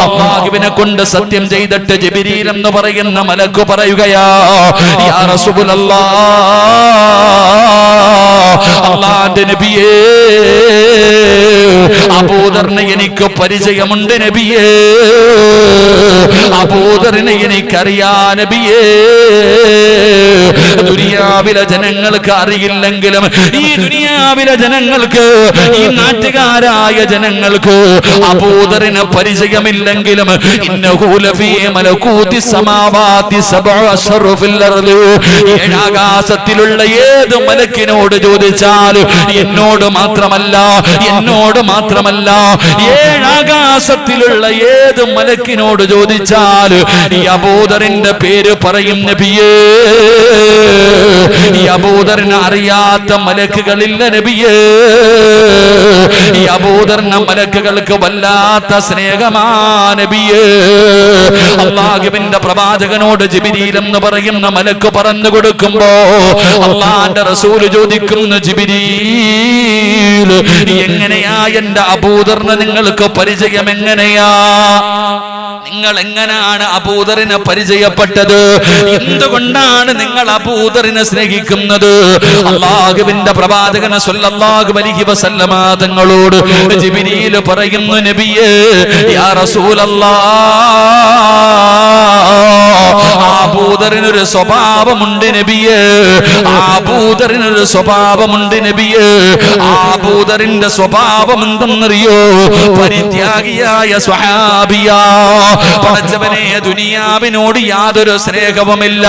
അല്ലാഹുവിനെ കൊണ്ട് സത്യം ചെയ്തിട്ട് ജിബ്രീൽ എന്ന് പറയുന്ന മലക്ക് പറയുകയാ, യാ റസൂലല്ലാഹ്, അല്ലാഹുവിന്റെ നബിയേ, അബൂദറിനെ എനിക്ക് പരിചയമുണ്ട് നബിയേ, അബൂദറിനെ എനിക്കറിയാ നബിയേ. ദുനിയാവിലെ ജനങ്ങൾക്ക് അറിയില്ലെങ്കിലും ഈ ദുനിയാവിലെ ജനങ്ങൾക്ക്, ഈ നാട്ടുകാരായ ജനങ്ങൾക്ക് അബൂദറിനെ പരിചയമില്ലെങ്കിലും ഇന്നഹു ലഫീ മലകൂതി സമാവാതി സബഅ അശ്റു ഫിൽ അർളി, ഏഴാകാശത്തിലുള്ള ഏത് മലക്കിനോട് ചോദിച്ചാൽ, എന്നോട് മാത്രമല്ല ഏഴാകാശത്തിലുള്ള ഏത് മലക്കിനോട് ചോദിച്ചാൽ ഈ അബൂദറിന്റെ പേര് പറയും നബിയേ. ഈ അബൂദറിനെ അറിയാത്ത മലക്കുകളില്ല നബിയേ. ഈ അബൂദറിനെ മലക്കുകൾക്ക് വല്ലാത്ത സ്നേഹമാ നബിയേ. അല്ലാഹുവിന്റെ പ്രവാചകനോട് ജിബ്രീൽ എന്ന് പറയുന്ന മലക്ക് പറഞ്ഞു കൊടുക്കുമ്പോ അല്ലാഹുവിന്റെ റസൂൽ ചോദിക്കുന്നു, ജിബ്രീൽ, എങ്ങനെയാ എന്റെ അബൂദറിനെ നിങ്ങൾക്ക് പരിചയം? എങ്ങനെയാ നിങ്ങൾ എങ്ങനെയാണ് അബൂദറിനെ പരിചയപ്പെട്ടത്? എന്തുകൊണ്ടാണ് നിങ്ങൾ അബൂദറിനെ സ്നേഹിക്കുന്നത്? അല്ലാഹുവിന്റെ പ്രവാചകൻ സല്ലല്ലാഹു അലൈഹി വസല്ലമ തങ്ങളോട് ജിബ്രീൽ പറയുന്നു, നബിയേ, യാ റസൂലല്ലാഹ്, അബൂദറിനൊരു സ്വഭാവമുണ്ട് നബിയേ, അബൂദറിനൊരു സ്വഭാവമുണ്ട് നബിയേ. അബൂദറിന്റെ സ്വഭാവം എന്തെന്നറിയോ? പരിത്യാഗിയായ സ്വഹാബിയാ. പടച്ചവനെ, ദുനിയാവിനോട് യാതൊരു സ്നേഹവുമില്ല,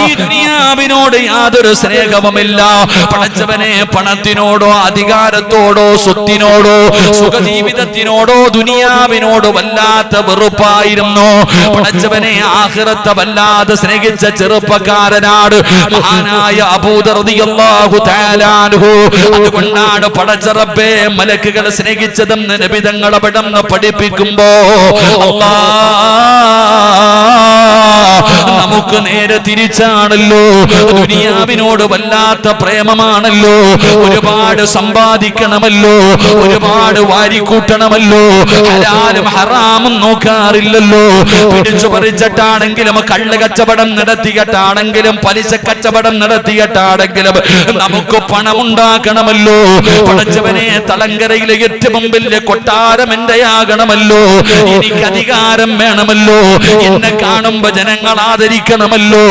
ഈ ദുനിയാവിനോട് യാതൊരു സ്നേഹവുമില്ല. പടച്ചവനെ, പണത്തിനോടോ അധികാരത്തോടോ സ്വത്തിനോടോ സുഖജീവിതത്തിനോടോ ദുനിയാവിനോട് വല്ലാത്ത വെറുപ്പായിരുന്നു. പടച്ചവനെ, ആഖിറത്തെ വല്ലാതെ സ്നേഹിച്ച ചെറുപ്പക്കാരനാണ് മഹാനായ അബൂദർ റളിയല്ലാഹു തആല അൻഹു. അതുകൊണ്ടാണ് പടച്ച റബ്ബേ മലക്കുകൾ സ്നേഹിച്ചതെന്ന് നബി തങ്ങൾ അവിടെന്ന് പഠിപ്പിക്കുമ്പോ നമുക്ക് നേരെ തിരിച്ചാണല്ലോ. ദുനിയാവിനോട് വല്ലാത്ത പ്രേമമാണല്ലോ. ഒരുപാട് സമ്പാദിക്കണമല്ലോ, ഒരുപാട് വാരിക്കൂട്ടണമല്ലോ. ഹലാലും ഹറാമും നോക്കാറില്ലല്ലോ. പിടിച്ചു പറിച്ചിട്ടാണെങ്കിലും, കള്ള് കച്ചവടം നടത്തിയിട്ടാണെങ്കിലും, പലിശ കച്ചവടം നടത്തിയിട്ടാണെങ്കിലും നമുക്ക് പണമുണ്ടാക്കണമല്ലോ. പടച്ചവനെ, തളങ്കരയിലെ ഏറ്റവും വലിയ കൊട്ടാരം എന്റെയാകണമല്ലോ. എനിക്ക് അധികാരം വേണമല്ലോ. എന്നെ കാണുമ്പോ ജനങ്ങൾ ആദരിക്കണമല്ലോ,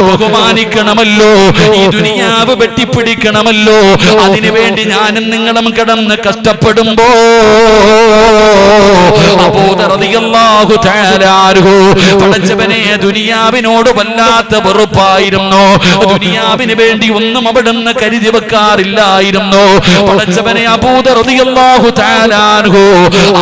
ബഹുമാനിക്കണമല്ലോ. ഈ ദുനിയാവ് വെട്ടിപ്പിടിക്കണമല്ലോ. അതിനുവേണ്ടി ഞാനും നിങ്ങളും കിടന്ന് കഷ്ടപ്പെടുമ്പോ അബൂദർ റളിയല്ലാഹു തആല അൻഹു പടച്ചവനെ ദുനിയാവിനോട് വല്ലാത്ത വെറുപ്പായിരുന്നു. ദുനിയാവിന് വേണ്ടി ഒന്നും അവിടുന്ന് കരുതി വെക്കാറില്ലായിരുന്നു. പടച്ചവനെ, അബൂദർ റളിയല്ലാഹു തആല അൻഹു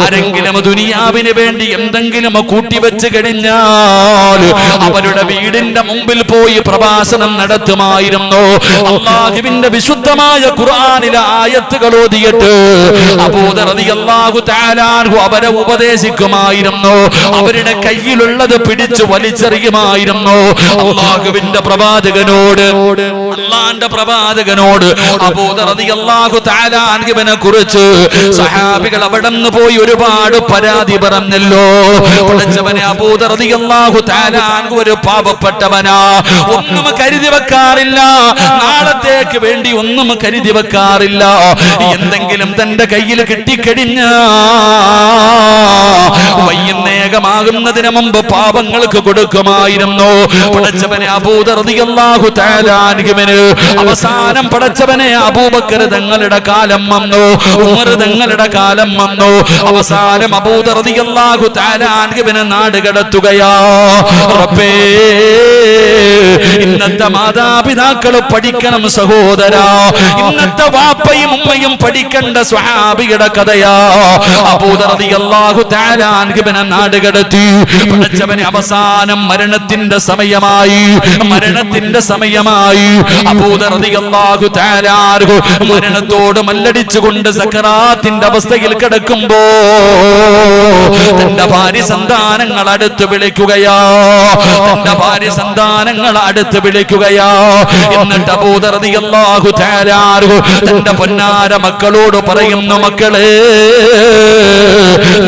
ആരെങ്കിലും ദുനിയാവിന് വേണ്ടി എന്തെങ്കിലും കൂട്ടിവെച്ച് കഴിഞ്ഞാൽ അവരുടെ വീടിന്റെ മുമ്പിൽ പോയി പ്രഭാഷണം നടത്തുമായിരുന്നു. അല്ലാഹുവിന്റെ വിശുദ്ധമായ ഖുർആനിലെ ആയത്തുകൾ ഓതിയിട്ട് അബൂദർ റളിയല്ലാഹു തആല അൻഹു അവരെ ഉപദേശിക്കുമായിരുന്നു. അവരുടെ കയ്യിലുള്ളത് പിടിച്ചു വലിച്ചെറിയുമായിരുന്നു. അല്ലാഹുവിന്റെ പ്രവാചകനോട് അബൂദർ റളിയല്ലാഹു തആല അൻഹുവിനെ കുറിച്ച് സഹാബികൾ അവിടെന്ന് പോയി ഒരുപാട് പരാതി പറഞ്ഞല്ലോ. പടച്ചവനെ, അബൂദർ റളിയല്ലാഹു തആല അൻഹു ഒരു പാവപ്പെട്ടവനാ. ഒന്നും കരുതി വെക്കാറില്ല, നാളത്തേക്ക് വേണ്ടി ഒന്നും കരുതി വെക്കാറില്ല. എന്തെങ്കിലും തന്റെ കയ്യിൽ കിട്ടിക്കഴിഞ്ഞാൽ വൈകുന്നേരമാകുന്നതിന് മുമ്പ് പാപങ്ങൾക്ക് കൊടുക്കുമായിരുന്നു. പടച്ചവനെ അബൂദർ റളിയല്ലാഹു തആല അൻഹുവിന് അവസാനം പടച്ചവനെ അബൂബക്കർ തങ്ങളുടെ കാലം വന്നു, ഉമർ തങ്ങളുടെ കാലം വന്നു. അവസാനം അബൂദർ റളിയല്ലാഹു തആല അൻഹുവിനെ നാട് കടത്തുകയാ. റബ്ബേ, ഇന്നത്തെ മാതാപിതാക്കൾ പഠിക്കണം സഹോദരാ. ഇന്നത്തെ വാപ്പയും ഉമ്മയും പഠിക്കേണ്ട സ്വഹാബിയുടെ കഥയാ. അബൂദർ റളിയല്ലാഹു തആല അൻഹുവിനെ നാട് കടത്തി. പടച്ചവനെ അവസാനം മരണത്തിന്റെ സമയമായി, മരണത്തിന്റെ സമയമായി. അബൂദർ റളിയല്ലാഹു തആല അൻഹു മരണത്തോട് മല്ലടിച്ചുകൊണ്ട് സക്കറാത്തിന്റെ അവസ്ഥയിൽ കിടക്കുമ്പോ തന്റെ ഭാര്യ സന്താനങ്ങൾ അടുത്ത് വിളിക്കുകയാ, തന്റെ ഭാര്യ സന്താനങ്ങൾ അടുത്ത് വിളിക്കുകയാ. എന്നിട്ട് അബൂദർ റളിയല്ലാഹു തആല അൻഹു തന്റെ പൊന്നാര മക്കളോട് പറയുന്നു, മക്കളെ,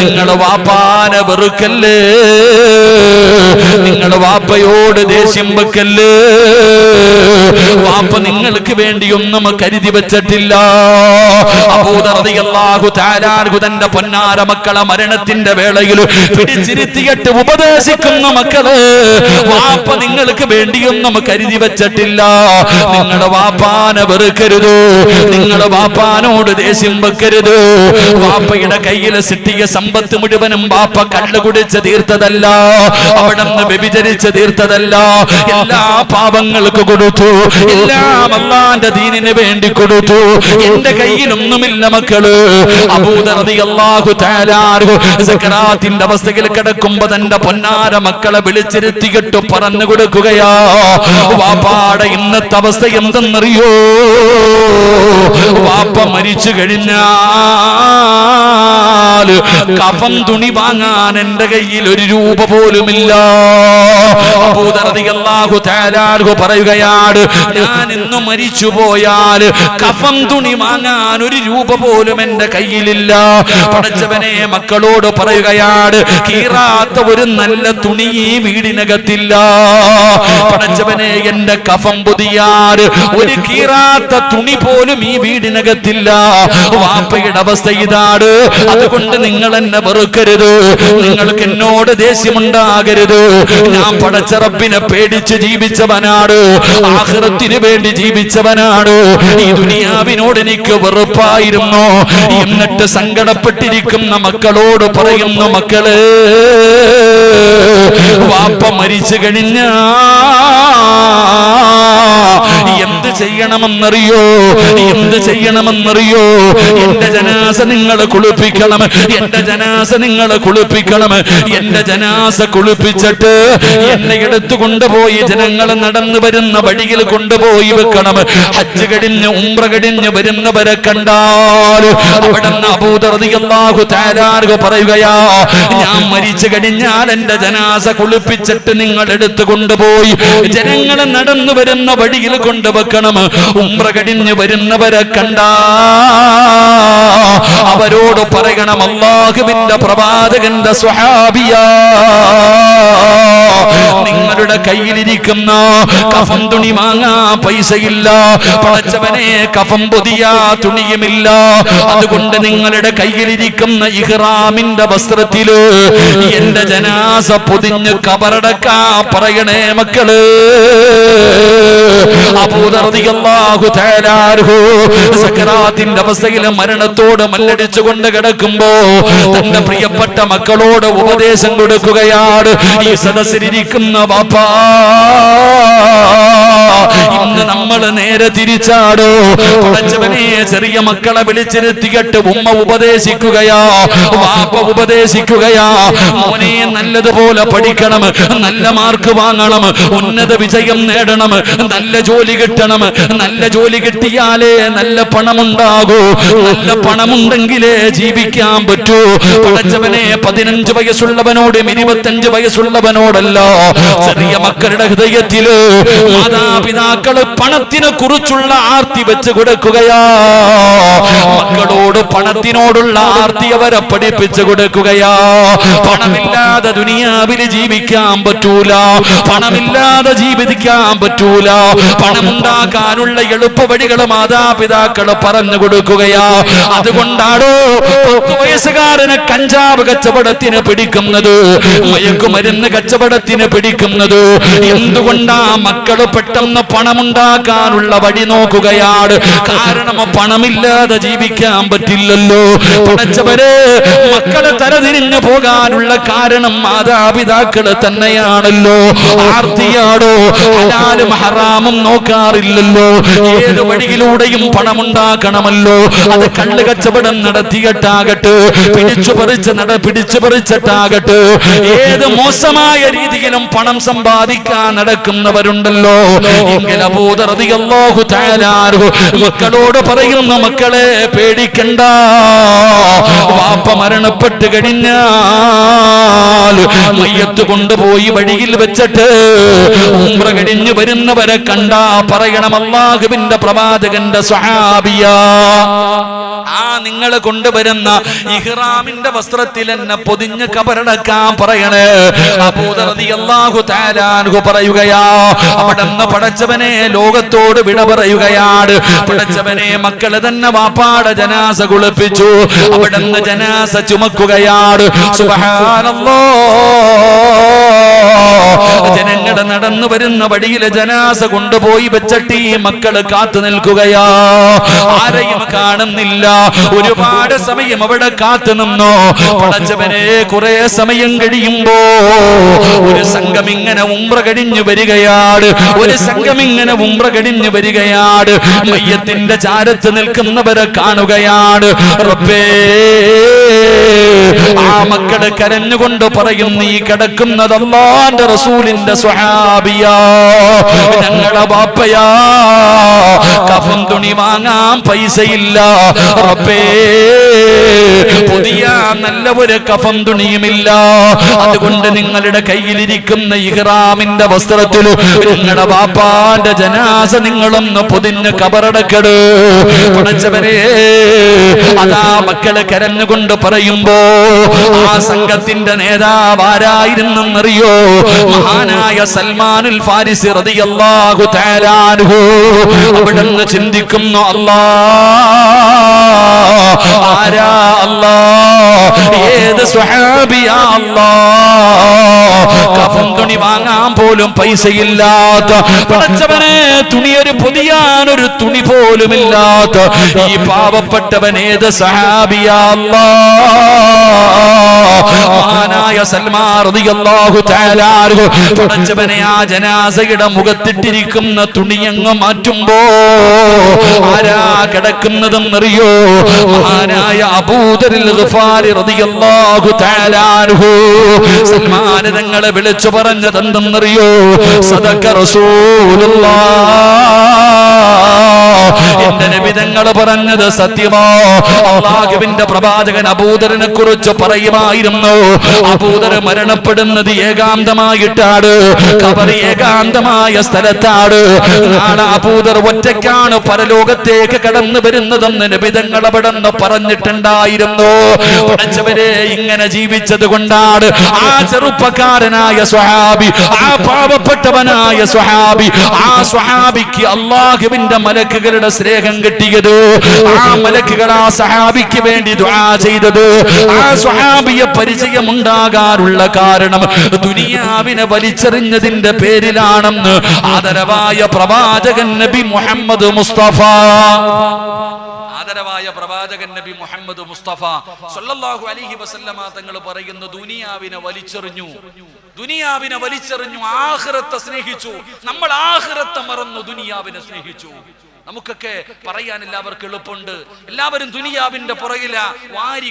നിങ്ങൾ വാപ്പാനെ വെറുക്കല്ലേ, നിങ്ങൾ വാപ്പയോട് ദേഷ്യം വെക്കല്ലേ. വാപ്പ നിങ്ങൾക്ക് വേണ്ടിയൊന്നും കരുതി വെച്ചിട്ടില്ല. അബൂദർ റളിയല്ലാഹു തആല അൻഹു തന്റെ പൊന്നാര മക്കളെ മരണത്തിന്റെ വേളയിൽ പിടിച്ചിരുത്തിയിട്ട് ഉപദേശിക്കുന്ന, മക്കള്, വാപ്പ നിങ്ങൾക്ക് വേണ്ടിയൊന്നും കരുതി വെച്ചിട്ടില്ല. നിങ്ങളുടെ വാപ്പാനെ വെറുക്കരുത്, നിങ്ങളുടെ വാപ്പാനോട് ദേഷ്യം വെക്കരുത്. വാപ്പയുടെ കയ്യിൽ സിട്ടിയ സമ്പത്ത് മുഴുവനും വാപ്പ കള്ളു കുടിച്ച് തീർത്തതല്ല, അവിടെ നിന്ന് വ്യഭിചരിച്ച് തീർത്തതല്ല. എല്ലാ പാപങ്ങൾക്ക് കൊടുത്തു, എല്ലാം അല്ലാഹുവിന്റെ ദീനിന് വേണ്ടി കൊടുത്തു. എന്റെ കയ്യിലൊന്നുമില്ല മക്കള്. അബൂദർ റളിയല്ലാഹു തആല അൻഹു സക്കറാത്തിന്റെ അവസ്ഥയിൽ കിടക്കുമ്പോ തന്റെ പൊന്നാര മക്കളെ വിളിച്ചിരുത്തിയിട്ട് പറഞ്ഞു കൊടുക്കുകയാ, വാപ്പാടെ ഇന്നത്തെ അവസ്ഥ എന്തെന്നറിയോ? വാപ്പ മരിച്ചു കഴിഞ്ഞാൽ കഫൻ തുണി വാങ്ങാൻ എന്റെ കയ്യിൽ ഒരു രൂപ പോലുമില്ല. അബൂദർ റളിയല്ലാഹു തആല അൻഹു പറയുകയാണ്, ഞാൻ ഇന്ന് മരിച്ചു പോയാൽ കഫൻ തുണി വാങ്ങാൻ ഒരു രൂപ പോലും എന്റെ കയ്യിലില്ല. പടച്ചവനെ, മക്കളോട് പറയുകയാണ്, കീറാത്ത ഒരു നല്ല തുണി ഈ വീടിനകത്തില്ല. പടച്ചവനെ, എന്റെ കഫം പുതിയാൽ ഒരു കീറാത്ത തുണി പോലും ഈ വീടിനകത്തില്ല. വാപ്പയുടെ അവസ്ഥ ഇതാണ്. അതുകൊണ്ട് നിങ്ങൾ എന്നെ വെറുക്കരുത്, നിങ്ങൾക്ക് എന്നോട് ദേഷ്യമുണ്ടാകരുത്. ഞാൻ പടച്ച റബ്ബിനെ പേടിച്ച് ജീവിച്ചവനാണ്, ആഖിറത്തിന് വേണ്ടി ജീവിച്ചവനാണ്. ഈ ദുനിയാവിനോട് എനിക്ക് വെറുപ്പായിരുന്നു. എന്നിട്ട് സങ്കടപ്പെട്ടിരിക്കുന്ന മക്കളോട് പറയുന്നു, മക്കളെ, വാപ്പ മരിച്ചു കഴിഞ്ഞാ എന്ത് ചെയ്യണമെന്നറിയോ? എന്ത് ചെയ്യണമെന്നറിയോ? എന്റെ ജനാസ നിങ്ങൾ കുളിപ്പിക്കണം, എന്റെ ജനാസ നിങ്ങൾ കുളിപ്പിക്കണം. എന്റെ ജനാസ കുളിപ്പിച്ചിട്ട് എന്നെ എടുത്തു കൊണ്ടുപോയി ജനങ്ങൾ നടന്നു വരുന്ന വഴിയിൽ കൊണ്ടുപോയി വെക്കണം. ഹജ്ജ് കഴിഞ്ഞ് ഉംറ കഴിഞ്ഞ് വരുന്നവരെ കണ്ടാൽ അവിടെ അബൂദർ റളിയല്ലാഹു തആല അൻഹു പറയുകയാ, ഞാൻ മരിച്ചു കഴിഞ്ഞാൽ എന്റെ ജനാസ കുളിപ്പിച്ചിട്ട് നിങ്ങൾ എടുത്തു കൊണ്ടുപോയി ജനങ്ങൾ നടന്നു വരുന്ന വഴിയിൽ കൊണ്ടുവെക്കണം. ഉംറ കഴിഞ്ഞ് വരുന്നവരെ കണ്ടാ അവരോട് പറയണം, അല്ലാഹുവിന്റെ പ്രവാചകന്റെ സ്വഹാബിയാ, നിങ്ങളുടെ കയ്യിലിരിക്കുന്ന കഫൻ തുണി വാങ്ങാൻ പൈസയില്ല. പടച്ചവനെ, കഫൻ പുതിയ തുണിയുമില്ല. അതുകൊണ്ട് നിങ്ങളുടെ കയ്യിലിരിക്കുന്ന ഇഹ്റാമിന്റെ വസ്ത്രത്തില് എന്റെ ജനാസ പൊതിഞ്ഞ് കബറടക്കാ പറയണേ മക്കള്. അബൂദർ റളിയല്ലാഹു തആല അൻഹു സക്കറാത്തിന്റെ അവസ്ഥയിൽ മരണത്തോട് മല്ലടിച്ചുകൊണ്ട് കിടക്കുമ്പോ തന്റെ പ്രിയപ്പെട്ട മക്കളോട് ഉപദേശം കൊടുക്കുകയാണ്. ഈ സദസ്സിലിരിക്കുന്ന വാപ്പാ, ഇന്ന് നമ്മൾ നേരെ തിരിച്ചാടോ. പടച്ചവനെ, ചെറിയ മക്കളെ വിളിച്ചിരുത്തിയിട്ട് ഉമ്മ ഉപദേശിക്കുകയാ, വാപ്പ ഉപദേശിക്കുകയാ, മോനെ നല്ലതുപോലെ പഠിക്കണം, നല്ല മാർക്ക് വാങ്ങണം, ഉന്നത വിജയം നേടണം, നല്ല ജോലി കിട്ടണം. നല്ല ജോലി കിട്ടിയാലേ നല്ല പണമുണ്ടാകൂ, നല്ല പണമുണ്ടെങ്കിലേ ജീവിക്കാൻ പറ്റൂ. പടച്ചവനെ, 15 വയസ്സുള്ളവനോടും 25 വയസ്സുള്ളവനോടല്ല, ചെറിയ മക്കളുടെ ഹൃദയത്തില് മാതാപിതാക്കള് പണത്തിനെ കുറിച്ചുള്ള ആർത്തി വെച്ച് കൊടുക്കുകയാ. മക്കളോട് പണത്തിനോടുള്ള ആർത്തി അവരെ പഠിപ്പിച്ചു കൊടുക്കുകയാ. പണമില്ലാതെ ദുനിയാവിൽ ജീവിക്കാൻ പറ്റൂല, പണമില്ലാതെ ജീവിക്കാൻ പറ്റൂല. പണമുണ്ടാക്കാനുള്ള എളുപ്പ വഴികൾ മാതാപിതാക്കൾ പറഞ്ഞു കൊടുക്കുകയാ. അതുകൊണ്ടാണോ 10 വയസ്സുകാരന് കഞ്ചാവ് കച്ചവടത്തിന് പിടിക്കുന്നത്, മയക്കുമരുന്ന് കച്ചവടത്തിന് പിടിക്കുന്നത്? എന്തുകൊണ്ടാ? മക്കള് പെട്ടെന്ന് പണമുണ്ടാക്കാനുള്ള വഴി നോക്കുകയാണ്. കാരണം പണമില്ലാതെ ജീവിക്കാൻ പറ്റില്ലല്ലോ. പടച്ചവരെ, മക്കള് തലതിരിഞ്ഞു പോകാനുള്ള കാരണം മാതാപിതാക്കള് തന്നെയാണല്ലോ. ആർത്തിയാടോ? ഹലാലും ഹറാമും നോക്കാറില്ലല്ലോ. ഏത് വഴിയിലൂടെയും പണമുണ്ടാക്കണമല്ലോ. അത് കള്ള് കച്ചവടം നടത്തിയിട്ടാകട്ടെ, പിടിച്ചു പറിച്ചിട്ടാകട്ടെ, ഏത് മോശമായ രീതിയിലും പണം സമ്പാദിക്കാൻ നടക്കുന്നവരുണ്ടല്ലോ. എങ്കിൽ അബൂ ദർ റളിയല്ലാഹു തആല മക്കളോട് പറയുന്നു, മക്കളെ പേടിക്കണ്ട. വാപ്പ മരണപ്പെട്ട് കഴിഞ്ഞാൽ മയ്യത്ത് കൊണ്ടുപോയി വഴിയിൽ വെച്ചിട്ട് ഉംറ കഴിഞ്ഞു വരുന്നവരെ കണ്ടാ പറയണം, അല്ലാഹുവിന്റെ പ്രവാചകന്റെ സ്വഹാബിയാ, ആ നിങ്ങൾ കൊണ്ടുവരുന്ന ഇഹ്റാമിന്റെ വസ്ത്രത്തിൽ എന്നെ പൊതിഞ്ഞ് കബറടക്കാൻ പറയണേ. അബൂ ദർ റളിയല്ലാഹു തആല അൻഹു പറയുകയാ, അവിടുന്ന് പടച്ചവനെ ലോകത്തോട് വിട പറയുകയാണ്. പടച്ചവനെ, മക്കള് തന്നെ വാപ്പാടെ ജനാസ കുളിപ്പിച്ചു, അവിടുന്ന് ജനാസ ചുമക്കുകയാണ്. സുബ്ഹാനല്ലാഹ്, ജനങ്ങളുടെ നടന്നു വരുന്ന വഴിയിലെ ജനാസ കൊണ്ടുപോയി വെച്ചിട്ട് ഈ മക്കള് കാത്തു നിൽക്കുകയാ. ആരെയും കാണുന്നില്ല. ഒരുപാട് സമയം അവിടെ കാത്തു നിന്നോ. പടച്ചവനെ, കുറെ സമയം കഴിയുമ്പോ ഒരു സംഘം ഇങ്ങനെ ഉംറ കഴിഞ്ഞു വരികയാണ്. മയ്യത്തിന്റെ ചാരത്ത് നിൽക്കുന്നവരെ കാണുകയാണ്. റബ്ബേ, ആ മക്കള് കരഞ്ഞുകൊണ്ട് പറയും, നീ കിടക്കുന്നത് അല്ലാഹുവിന്റെ റസൂലിന്റെ സ്വഹാബിയാ, ഞങ്ങളുടെ ബാപ്പയാ, കഫൻ തുണി വാങ്ങാൻ പൈസയില്ല റബ്ബേ, പുതിയ നല്ല ഒരു കഫൻ തുണിയുമില്ല. അതുകൊണ്ട് നിങ്ങളുടെ കയ്യിലിരിക്കുന്ന ഇഹ്റാമിന്റെ വസ്ത്രത്തിൽ നിങ്ങളുടെ ബാപ്പാന്റെ ജനാസ നിങ്ങളൊന്ന് പൊതിഞ്ഞ് കബറടക്കട്. പടച്ചവരെ, അതാ മക്കള് കരഞ്ഞുകൊണ്ട് പറയുമ്പോ ആ സംഘത്തിന്റെ നേതാവ് ആരായിരുന്നെന്നറിയോ? മഹാനായ സൽമാനുൽ ഫാരിസി റളിയല്ലാഹു തആല അൻഹു. അവിടുന്ന് ചിന്തിക്കുന്നു, അല്ലാഹ്, ആരാ അല്ലാഹ്, ഏത് സ്വഹാബിയാ അല്ലാഹ്, കഫൻ തുണി വാങ്ങാൻ പോലും പൈസയില്ലാത്ത, പടച്ചവനെ തുണിയൊരു പൊതിയാനൊരു തുണി പോലുമില്ലാത്ത ഈ പാവപ്പെട്ടവൻ ഏത് സ്വഹാബിയാ അല്ലാഹ്? മഹാനായ സൽമാൻ റളിയല്ലാഹു തആല അൻഹു പടച്ചവനെ ആ ജനാസയുടെ മുഖത്തിട്ടിരിക്കുന്ന തുണിയങ്ങ് മാറ്റുമ്പോ ആരാ കിടക്കുന്നതെന്നറിയോ? മഹാനായ അബൂ ദറിൽ ഗിഫാരി റളിയല്ലാഹു തആല അൻഹു. സൽമാൻ തങ്ങളെ വിളിച്ചു പറഞ്ഞത് എന്തെന്നറിയോ? സദഖ റസൂലുള്ളാഹ്, എന്റെ നബി തങ്ങൾ പറഞ്ഞത് സത്യമാ. അല്ലാഹുവിന്റെ പ്രവാചകൻ അബൂദറിനെ കുറിച്ച് പറയുമായിരുന്നു, അബൂദർ മരണപ്പെടുന്നത് ഏകാന്തമായിട്ടാണ്, ഖബർ ഏകാന്തമായ സ്ഥലത്താണ്. നാളെ അബൂദർ ഒറ്റയ്ക്കാണ് പരലോകത്തേക്ക് കടന്നു വരുന്നതെന്ന് നബി തങ്ങൾ അവിടെ പറഞ്ഞിട്ടുണ്ടായിരുന്നു. പഠിച്ചവരെ, ഇങ്ങനെ ജീവിച്ചത് കൊണ്ടാണ് ആ ചെറുപ്പക്കാരനായ സ്വഹാബി, ആ പാവപ്പെട്ടവനായ സ്വഹാബി, ആ സ്വഹാബിക്ക് അല്ലാഹുവിന്റെ മലക്കുകളുടെ സ്നേഹം കിട്ടിയത്. ആ മലക്കുകൾ ആ സ്വഹാബിക്ക് വേണ്ടി ദുആ ചെയ്തത്. ആ സ്വഹാബിയെ പരിചയമുണ്ടാകാനുള്ള കാരണം ദുനിയാവിനെ വലിച്ചെറിഞ്ഞതിന്റെ പേരിലാണെന്ന് ആദരവായ പ്രവാചകൻ നബി മുഹമ്മദ് മുസ്തഫ, ആദരവായ പ്രവാചകൻ നബി മുഹമ്മദ് മുസ്തഫ സല്ലല്ലാഹു അലൈഹി വസല്ലമ തങ്ങൾ പറയുന്നു, ദുനിയാവിനെ വലിച്ചെറിഞ്ഞു, ആഖിറത്തെ സ്നേഹിച്ചു. നമ്മൾ ആഖിറത്തെ മറന്നു ദുനിയാവിനെ സ്നേഹിച്ചു. നമുക്കൊക്കെ പറയാൻ എല്ലാവർക്കും എളുപ്പമുണ്ട്. എല്ലാവരും ദുനിയാവിന്റെ പുറകില, വാരി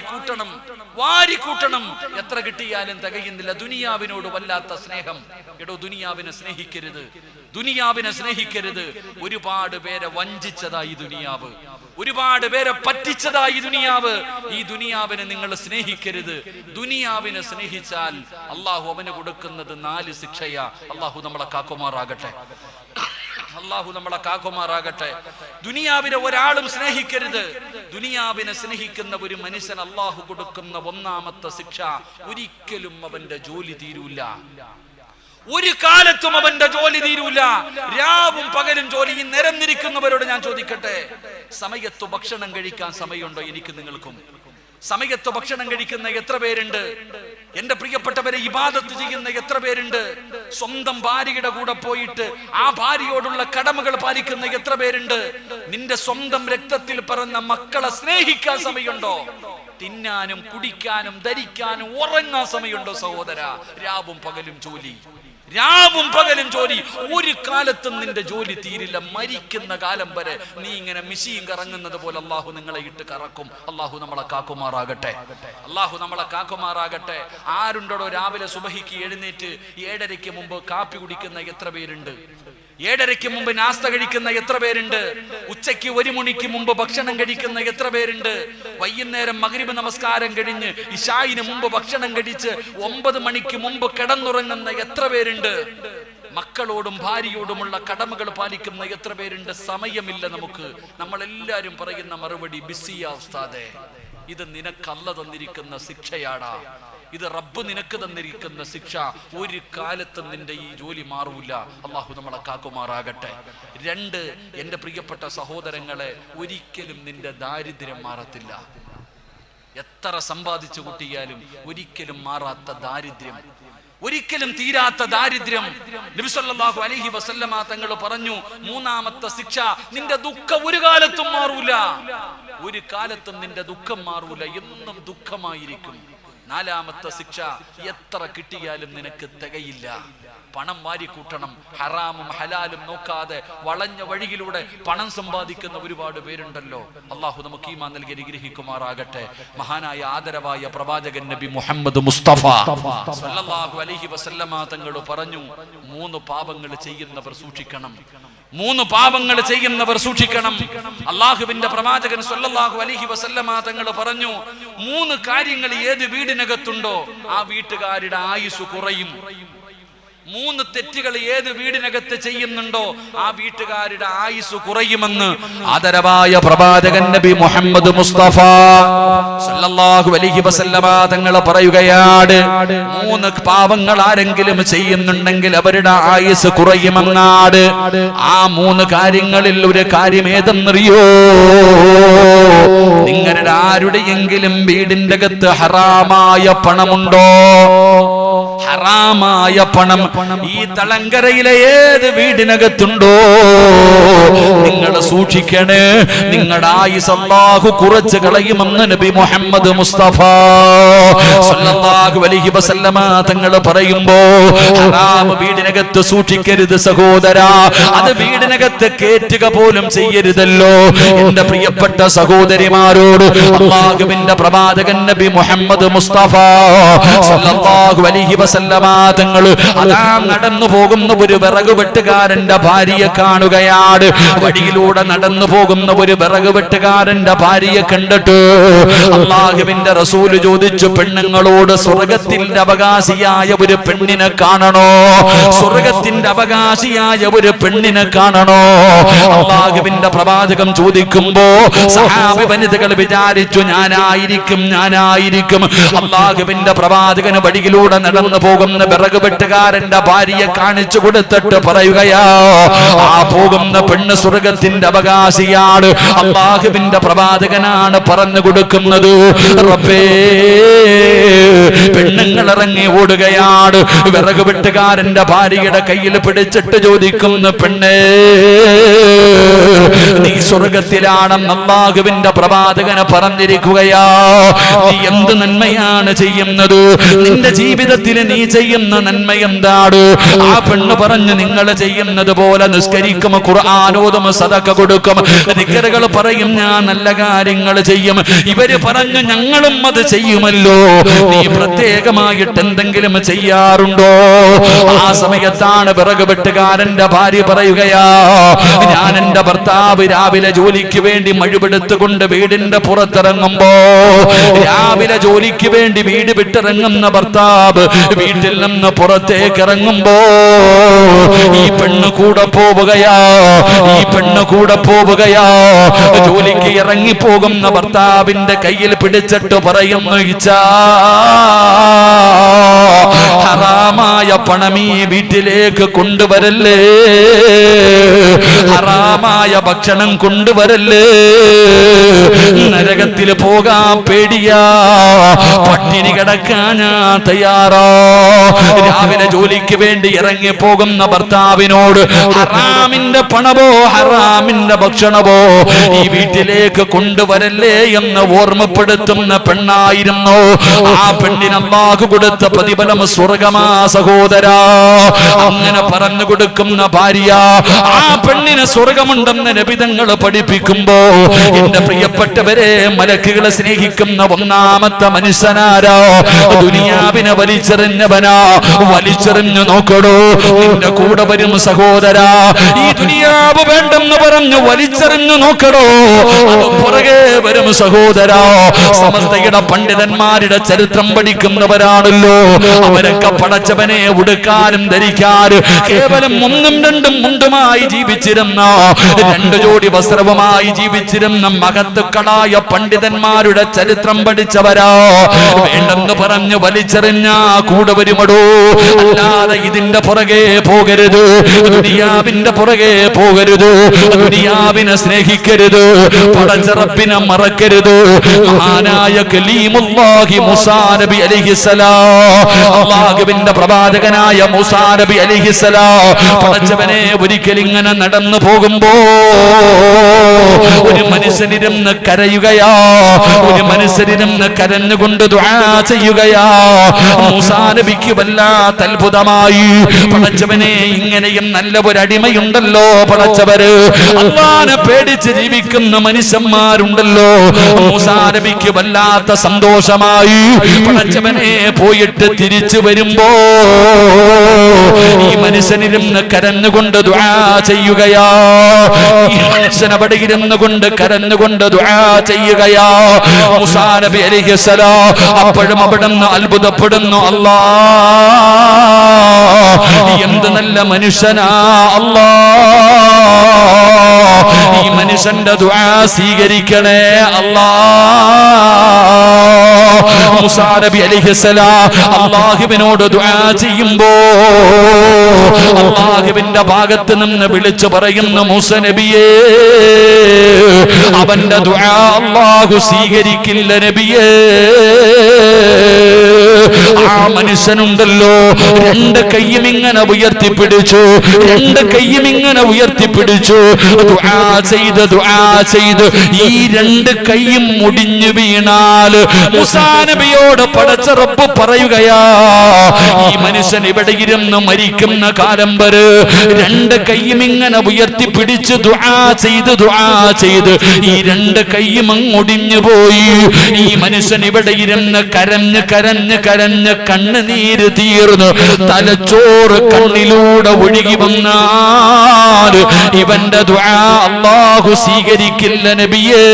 കൂട്ടണം, എത്ര കിട്ടിയാലും തികയുന്നില്ല. ദുനിയാവിനോട് വല്ലാത്ത സ്നേഹം. എടോ, ദുനിയാവിനെ സ്നേഹിക്കരുത്. ഒരുപാട് പേരെ വഞ്ചിച്ചതായി ദുനിയാവ്, ഒരുപാട് പേരെ പറ്റിച്ചതായി ദുനിയാവ്. ഈ ദുനിയാവിനെ നിങ്ങൾ സ്നേഹിക്കരുത്. ദുനിയാവിനെ സ്നേഹിച്ചാൽ അള്ളാഹു അവന് കൊടുക്കുന്നത് 4 ശിക്ഷയാ. അള്ളാഹു നമ്മളെ കാക്കുമാറാകട്ടെ. ദുനിയാവിനെ ഒരാളും സ്നേഹിക്കരുത്. ദുനിയാവിനെ സ്നേഹിക്കുന്ന ഒരു മനുഷ്യൻ അള്ളാഹു കൊടുക്കുന്ന 1ാമത്തെ ശിക്ഷ, ഒരിക്കലും അവന്റെ ജോലി തീരൂല. ഒരു കാലത്തും അവന്റെ ജോലി തീരൂല. രാവും പകലും ജോലി. ഈ നിരന്നിരിക്കുന്നവരോട് ഞാൻ ചോദിക്കട്ടെ, സമയത്ത് ഭക്ഷണം കഴിക്കാൻ സമയമുണ്ടോ എനിക്കും നിങ്ങൾക്കും? സമയത്ത് ഭക്ഷണം കഴിക്കുന്ന എത്ര പേരുണ്ട്? എന്റെ പ്രിയപ്പെട്ടവരെ, ഇബാദത്ത് ചെയ്യുന്ന എത്ര പേരുണ്ട്? സ്വന്തം ഭാര്യയുടെ കൂടെ പോയിട്ട് ആ ഭാര്യയോടുള്ള കടമകൾ പാലിക്കുന്ന എത്ര പേരുണ്ട്? നിന്റെ സ്വന്തം രക്തത്തിൽ പിറന്ന മക്കളെ സ്നേഹിക്കാൻ സമയമുണ്ടോ? തിന്നാനും കുടിക്കാനും ധരിക്കാനും ഉറങ്ങാൻ സമയമുണ്ടോ സഹോദര? രാവും പകലും ജോലി, രാവും പകലും ജോലി. ഒരു കാലത്തും നിന്റെ ജോലി തീരില്ല. മരിക്കുന്ന കാലം വരെ നീ ഇങ്ങനെ മിശിയും കറങ്ങുന്നത് പോലെ അള്ളാഹു നിങ്ങളെ ഇട്ട് കറക്കും. അള്ളാഹു നമ്മളെ കാക്കുമാറാകട്ടെ, അള്ളാഹു നമ്മളെ കാക്കുമാറാകട്ടെ. ആരുണ്ടോ രാവിലെ സുബഹിക്ക് എഴുന്നേറ്റ് 7:30 മുമ്പ് കാപ്പി കുടിക്കുന്ന എത്ര പേരുണ്ട്? 7:30 മുമ്പ് നാസ്ത കഴിക്കുന്ന എത്ര പേരുണ്ട്? ഉച്ചയ്ക്ക് 1 മണിക്ക് മുമ്പ് ഭക്ഷണം കഴിക്കുന്ന എത്ര പേരുണ്ട്? വൈകുന്നേരം മഗ്രിബ് നമസ്കാരം കഴിഞ്ഞ് ഇശായിന് മുമ്പ് ഭക്ഷണം കഴിച്ച് 9 മണിക്ക് മുമ്പ് കിടന്നുറങ്ങുന്ന എത്ര പേരുണ്ട്? മക്കളോടും ഭാര്യയോടുമുള്ള കടമകൾ പാലിക്കുന്ന എത്ര പേരുണ്ട്? സമയമില്ല നമുക്ക്. നമ്മളെല്ലാരും പറയുന്ന മറുപടി ബിസിയാ ഉസ്താദേ. ഇത് നിനക്കല്ല തന്നിരിക്കുന്ന ശിക്ഷയാടാ, ഇത് റബ്ബ് നിനക്ക് തന്നിരിക്കുന്ന ശിക്ഷ. ഒരു കാലത്തും നിന്റെ ഈ ജോലി മാറൂല. അള്ളാഹു നമ്മളെ കാക്കുമാറാകട്ടെ. 2, എന്റെ പ്രിയപ്പെട്ട സഹോദരങ്ങളെ, ഒരിക്കലും നിന്റെ ദാരിദ്ര്യം മാറത്തില്ല. എത്ര സമ്പാദിച്ചു കൂട്ടിയാലും ഒരിക്കലും മാറാത്ത ദാരിദ്ര്യം, ഒരിക്കലും തീരാത്ത ദാരിദ്ര്യം. നബി സല്ലല്ലാഹു അലൈഹി വസല്ലമ തങ്ങൾ പറഞ്ഞു, 3ാമത്തെ ശിക്ഷ, നിന്റെ ദുഃഖം ഒരു കാലത്തും മാറൂല. ഒരു കാലത്തും നിന്റെ ദുഃഖം മാറൂല, എന്നും ദുഃഖമായിരിക്കും. 4ാമത്തെ ശിക്ഷ, എത്ര കിട്ടിയാലും നിനക്ക് തികയില്ല. പണം വാരിക്കൂട്ടണം. ഹറാമും ഹലാലും നോക്കാതെ വളഞ്ഞ വഴിയിലൂടെ പണം സമ്പാദിക്കുന്ന ഒരുപാട് പേരുണ്ടല്ലോ. അള്ളാഹു നമുക്ക് ഈമാൻ നൽകി അനുഗ്രഹിക്കുമാറാകട്ടെ. മഹാനായ ആദരവായ പ്രവാചകൻ നബി മുഹമ്മദ് മുസ്തഫ സല്ലല്ലാഹു അലൈഹി വസല്ലമ തങ്ങൾ പറഞ്ഞു, 3 പാപങ്ങൾ ചെയ്യുന്നവർ സൂക്ഷിക്കണം. 3 പാപങ്ങൾ ചെയ്യുന്നവർ സൂക്ഷിക്കണം. അള്ളാഹുവിന്റെ പ്രവാചകൻ സല്ലല്ലാഹു അലൈഹി വസല്ലമ തങ്ങൾ പറഞ്ഞു, 3 കാര്യങ്ങൾ ഏത് വീടിനകത്തുണ്ടോ ആ വീട്ടുകാരുടെ ആയുസ് കുറയും. 3 തെറ്റുകൾ ഏത് വീടിനകത്ത് ചെയ്യുന്നുണ്ടോ ആ വീട്ടുകാരുടെ ആയുസ് കുറയുമെന്ന് ആദരവായ പ്രവാചകൻ നബി മുഹമ്മദ് മുസ്തഫ സല്ലല്ലാഹു അലൈഹി വസല്ലമ തങ്ങൾ പറയുകയാണ്, 3 പാപങ്ങൾ ആരെങ്കിലും ചെയ്യുന്നുണ്ടെങ്കിൽ അവരുടെ ആയുസ് കുറയുമെന്നാണ്. ആ 3 കാര്യങ്ങളിൽ ഒരു കാര്യം ഏതെന്നറിയോ? നിങ്ങളുടെ ആരുടെയെങ്കിലും വീടിന്റെ അകത്ത് ഹറാമായ പണമുണ്ടോ? ഹറാമായ പണം ഈ തളങ്കരയിലെ ഏത് വീടിനകത്തുണ്ടോ നിങ്ങൾ സൂക്ഷിക്കണേ. നിങ്ങളുടെ ആയുസ് അല്ലാഹു കുറച്ച് കളയുമെന്ന് നബി മുഹമ്മദ് മുസ്തഫ സല്ലല്ലാഹു അലൈഹി വസല്ലമ തങ്ങൾ പറയുമ്പോ, ഹറാം വീടിനകത്ത് സൂക്ഷിക്കരുത് സഹോദരാ. അത് വീടിനകത്ത് കേറ്റുക പോലും ചെയ്യരുതല്ലോ. എന്റെ പ്രിയപ്പെട്ട സഹോദരിമാരോട് അല്ലാഹുവിന്റെ പ്രവാചകൻ നബി മുഹമ്മദ് മുസ്തഫ സല്ലല്ലാഹു അലൈഹി വസല്ലമ തങ്ങൾ അതാ നടന്നു പോകുന്ന ഒരു വിറക് വെട്ടുകാരന്റെ ഭാര്യയെ കാണുകയാണ്. വഴിയിലൂടെ നടന്നു പോകുന്ന ഒരു വിറക് വെട്ടുകാരന്റെ ഭാര്യയെ കണ്ടിട്ട് അല്ലാഹുവിന്റെ റസൂൽ ചോദിച്ചു, പെണ്ണുങ്ങളോട് സ്വർഗത്തിന്റെ അവകാശിയായ ഒരു പെണ്ണിനെ കാണണോ? സ്വർഗത്തിന്റെ അവകാശിയായ ഒരു പെണ്ണിനെ കാണണോ? അല്ലാഹുവിന്റെ പ്രവാചകൻ ചോദിക്കുമ്പോ സഹാബി വനിതകൾ വിചാരിച്ചു, ഞാനായിരിക്കും. അല്ലാഹുവിന്റെ പ്രവാചകന് വഴിയിലൂടെ നടന്നു പോകുന്ന വിറക് വെട്ടുകാരന്റെ ഭാര്യയെ കാണിച്ചു കൊടുത്തിട്ട് പറയുകയാ, ആ പോകുന്ന പെണ്ണ് സ്വർഗത്തിന്റെ അവകാശിയാണ്. അല്ലാഹുവിന്റെ പ്രവാചകനാണ് പറഞ്ഞു കൊടുക്കുന്നത്. റബ്ബേ, പെണ്ണുങ്ങൾ ഇറങ്ങി ഓടുകയാണ്. വിറക് വെട്ടുകാരന്റെ ഭാര്യയുടെ കയ്യിൽ പിടിച്ചിട്ട് ചോദിക്കുന്നു, പെണ്ണേ നീ സ്വർഗത്തിലാണെന്ന് അല്ലാഹുവിന്റെ പ്രവാചകനെ പറഞ്ഞിരിക്കുകയാ. നീ എന്ത് നന്മയാണ് ചെയ്യുന്നത്? നിന്റെ ജീവിതത്തിൽ നീ ചെയ്യുന്ന നന്മ എന്താണ്? ആ പെണ്ണ് പറഞ്ഞു, നിങ്ങൾ ചെയ്യുന്നത് പോലെ നിസ്കരിക്കും, ഖുർആൻ ഓതും, സദഖ കൊടുക്കും, ദിക്റുകൾ പറയും, ഞാൻ നല്ല കാര്യങ്ങൾ ചെയ്യും. ഇവര് പറഞ്ഞു, ഞങ്ങളും അത് ചെയ്യുമല്ലോ. നീ പ്രത്യേകമായിട്ട് എന്തെങ്കിലും ചെയ്യാറുണ്ടോ? ആ സമയത്താണ് വിറക് വെട്ടുകാരന്റെ ഭാര്യ പറയുകയാ, ഞാൻ എന്റെ ഭർത്താവ് രാവിലെ ജോലിക്ക് വേണ്ടി മഴുപെടുത്തുകൊണ്ട് വീടിന്റെ പുറത്തിറങ്ങുമ്പോ, രാവിലെ ജോലിക്ക് വേണ്ടി വീട് വിട്ടിറങ്ങുന്ന ഭർത്താവ് വീട്ടിൽ നിന്ന് പുറത്തേക്ക് ഇറങ്ങുമ്പോ ഈ പെണ്ണ് കൂടെ പോവുകയാ, ഈ പെണ്ണ് കൂടെ പോവുകയാ. ജോലിക്ക് ഇറങ്ങിപ്പോകുന്ന ഭർത്താവിന്റെ കയ്യിൽ പിടിച്ചിട്ട് പറയുന്നു, ഇച്ചാ ഹറാമായ പണം ഈ വീട്ടിലേക്ക് കൊണ്ടുവരല്ലേ, ഹറാമായ ഭക്ഷണം കൊണ്ടുവരല്ലേ, നരകത്തിൽ പോകാൻ പേടിയാ, പട്ടിണി കിടക്കാൻ ഞാൻ തയ്യാറാ. രാവിലെ ജോലിക്ക് വേണ്ടി ഇറങ്ങി പോകുന്ന ഭർത്താവിനോട് ഹറാമിന്റെ പണമോ ഹറാമിന്റെ ഭക്ഷണമോ ഈ വീട്ടിലേക്ക് കൊണ്ടുവരല്ലേ എന്ന് ഓർമ്മപ്പെടുത്തുന്ന പെണ്ണായിരുന്നു. ആ പെണ്ണിന് അല്ലാഹു കൊടുത്ത പ്രതിഫലം സ്വർഗമാ സഹോദരാ. അങ്ങനെ പറഞ്ഞു കൊടുക്കുന്ന ഭാര്യ, ആ പെണ്ണിന് സ്വർഗമുണ്ടെന്ന് നബി തങ്ങൾ പഠിപ്പിക്കുമ്പോ എന്റെ പ്രിയപ്പെട്ടവരെ, മലക്കുകളെ സ്നേഹിക്കുന്ന ഒന്നാമത്തെ മനുഷ്യനാരാ? ദുനിയാവിനെ വലിച്ചെറിഞ്ഞവനാ. വലിച്ചെറിഞ്ഞു നോക്കടോ, നിന്റെ കൂടെ വരും സഹോദരാ. ഈ ദുനിയാവ് വേണ്ടെന്ന് പറഞ്ഞു വലിച്ചെറിഞ്ഞു നോക്കടോ, അത് പുറകെ വരും സഹോദരാ. സമസ്തയുടെ പണ്ഡിതന്മാരുടെ ചരിത്രം പഠിക്കുന്നവരാണല്ലോ. അവരൊക്കെ പടച്ചവനെ ഉടുക്കാനും ധരിക്കാനും കേവലം ഒന്നും രണ്ടും മുണ്ടുമായി ജീവിച്ചിരുന്ന, രണ്ടു ജോഡി വസ്ത്രവുമായി ജീവിച്ചിരുന്ന മഹത്തുക്കളായ പണ്ഡിതന്മാരുടെ ചരിത്രം പഠിച്ചവരാ. വേണ്ടെന്ന് പറഞ്ഞു വലിച്ചെറിഞ്ഞ കൂടെ വരുമടോ. അല്ലാതെ ഇതിന്റെ പുറകെ പോകരുത്, ദുനിയാവിന്റെ പുറകെ പോകരുത്, ദുനിയാവിനെ സ്നേഹിക്കരുത്, പടച്ചറപ്പിനെ മറക്കരുത്. മഹാനായ കലീമുല്ലാഹി മൂസാ നബി അലൈഹിസ്സലാം, അല്ലാഹുവിന്റെ പ്രവാചകനായ മൂസാ നബി അലൈഹിസ്സലാം, പടച്ചവനെ ഒരിക്കൽ ഇങ്ങനെ നടന്നു പോകുമ്പോ ഒരു മനുഷ്യനിരുന്ന് കരയുകയാ, ഒരു മനുഷ്യനിരുന്ന് കരഞ്ഞുകൊണ്ട് ദുആ ചെയ്യുകയാ. മൂസാ നബിക്ക് വല്ലാത്ത അത്ഭുതമായി. പടച്ചവനെ, ഇങ്ങനെയും നല്ല ഒരു അടിമയുണ്ടല്ലോ പടച്ചവര്. അല്ലാഹുവിനെ പേടിച്ച് ജീവിക്കുന്ന മനുഷ്യന്മാരുണ്ടല്ലോ. മൂസാ നബിക്ക് വല്ലാത്ത സന്തോഷമായി. പടച്ചവനെ, പോയിട്ട് തിരിച്ചു വരുമ്പോ ഈ മനുഷ്യനിരുന്ന് കരഞ്ഞുകൊണ്ട് ദുആ ചെയ്യുകയാ. ഈ മനുഷ്യൻ അവിടെ ഇരുന്നു കൊണ്ട് കരഞ്ഞുകൊണ്ട് ദുആ ചെയ്യുകയാ. മൂസാ നബി അലൈഹിസ്സലാം അപ്പോഴും അവിടുന്ന് അത്ഭുതപ്പെടുന്നു. അല്ലാഹ്, എന്ത് നല്ല മനുഷ്യനാ അല്ലാഹ്, ഈ മനുഷ്യന്റെ ദുആ സ്വീകരിക്കണേ അല്ലാഹ്. മൂസാ നബി അലൈഹിസ്സലാം അല്ലാഹുവിനോട് ദുആ ചെയ്യുമ്പോ അല്ലാഹുവിന്റെ ഭാഗത്ത് നിന്ന് വിളിച്ചു പറയുന്നു, മൂസാ നബിയേ, അവന്റെ ദുആ അല്ലാഹു സ്വീകരിക്കില്ല നബിയേ. ആ മനുഷ്യനുണ്ടല്ലോ, രണ്ട് കൈയും ഇങ്ങനെ ഉയർത്തിപ്പിടിച്ചു, രണ്ട് കൈയും ഇങ്ങനെ ഉയർത്തിപ്പിടിച്ചു, ദുആ ചെയ്ത് ദുആ ചെയ്ത് ഈ രണ്ട് കൈയും മുടിഞ്ഞു വീണാൽ മൂസാ നബിയോട് പടച്ച റബ്ബ് പറയുകയാ, ഈ മനുഷ്യൻ ഇവിടെ ഇരുന്ന് മരിക്കുന്ന കാലം വരെ രണ്ട് കൈയും ഇങ്ങനെ ഉയർത്തിപ്പിടിച്ച് ദുആ ചെയ്ത് ദുആ ചെയ്ത് ഈ രണ്ട് കൈയും അങ്ങൊടിഞ്ഞു പോയി. ഈ മനുഷ്യൻ ഇവിടെ ഇരുന്ന് കരഞ്ഞ് കരഞ്ഞ് കരഞ്ഞ് കണ്ണുനീര് തീർന്നു തലച്ചോറ് കണ്ണിലൂടെ ഒഴുകി വന്നാൽ ഇവന്റെ ദുആ അല്ലാഹു സ്വീകരിക്കില്ല നബിയേ.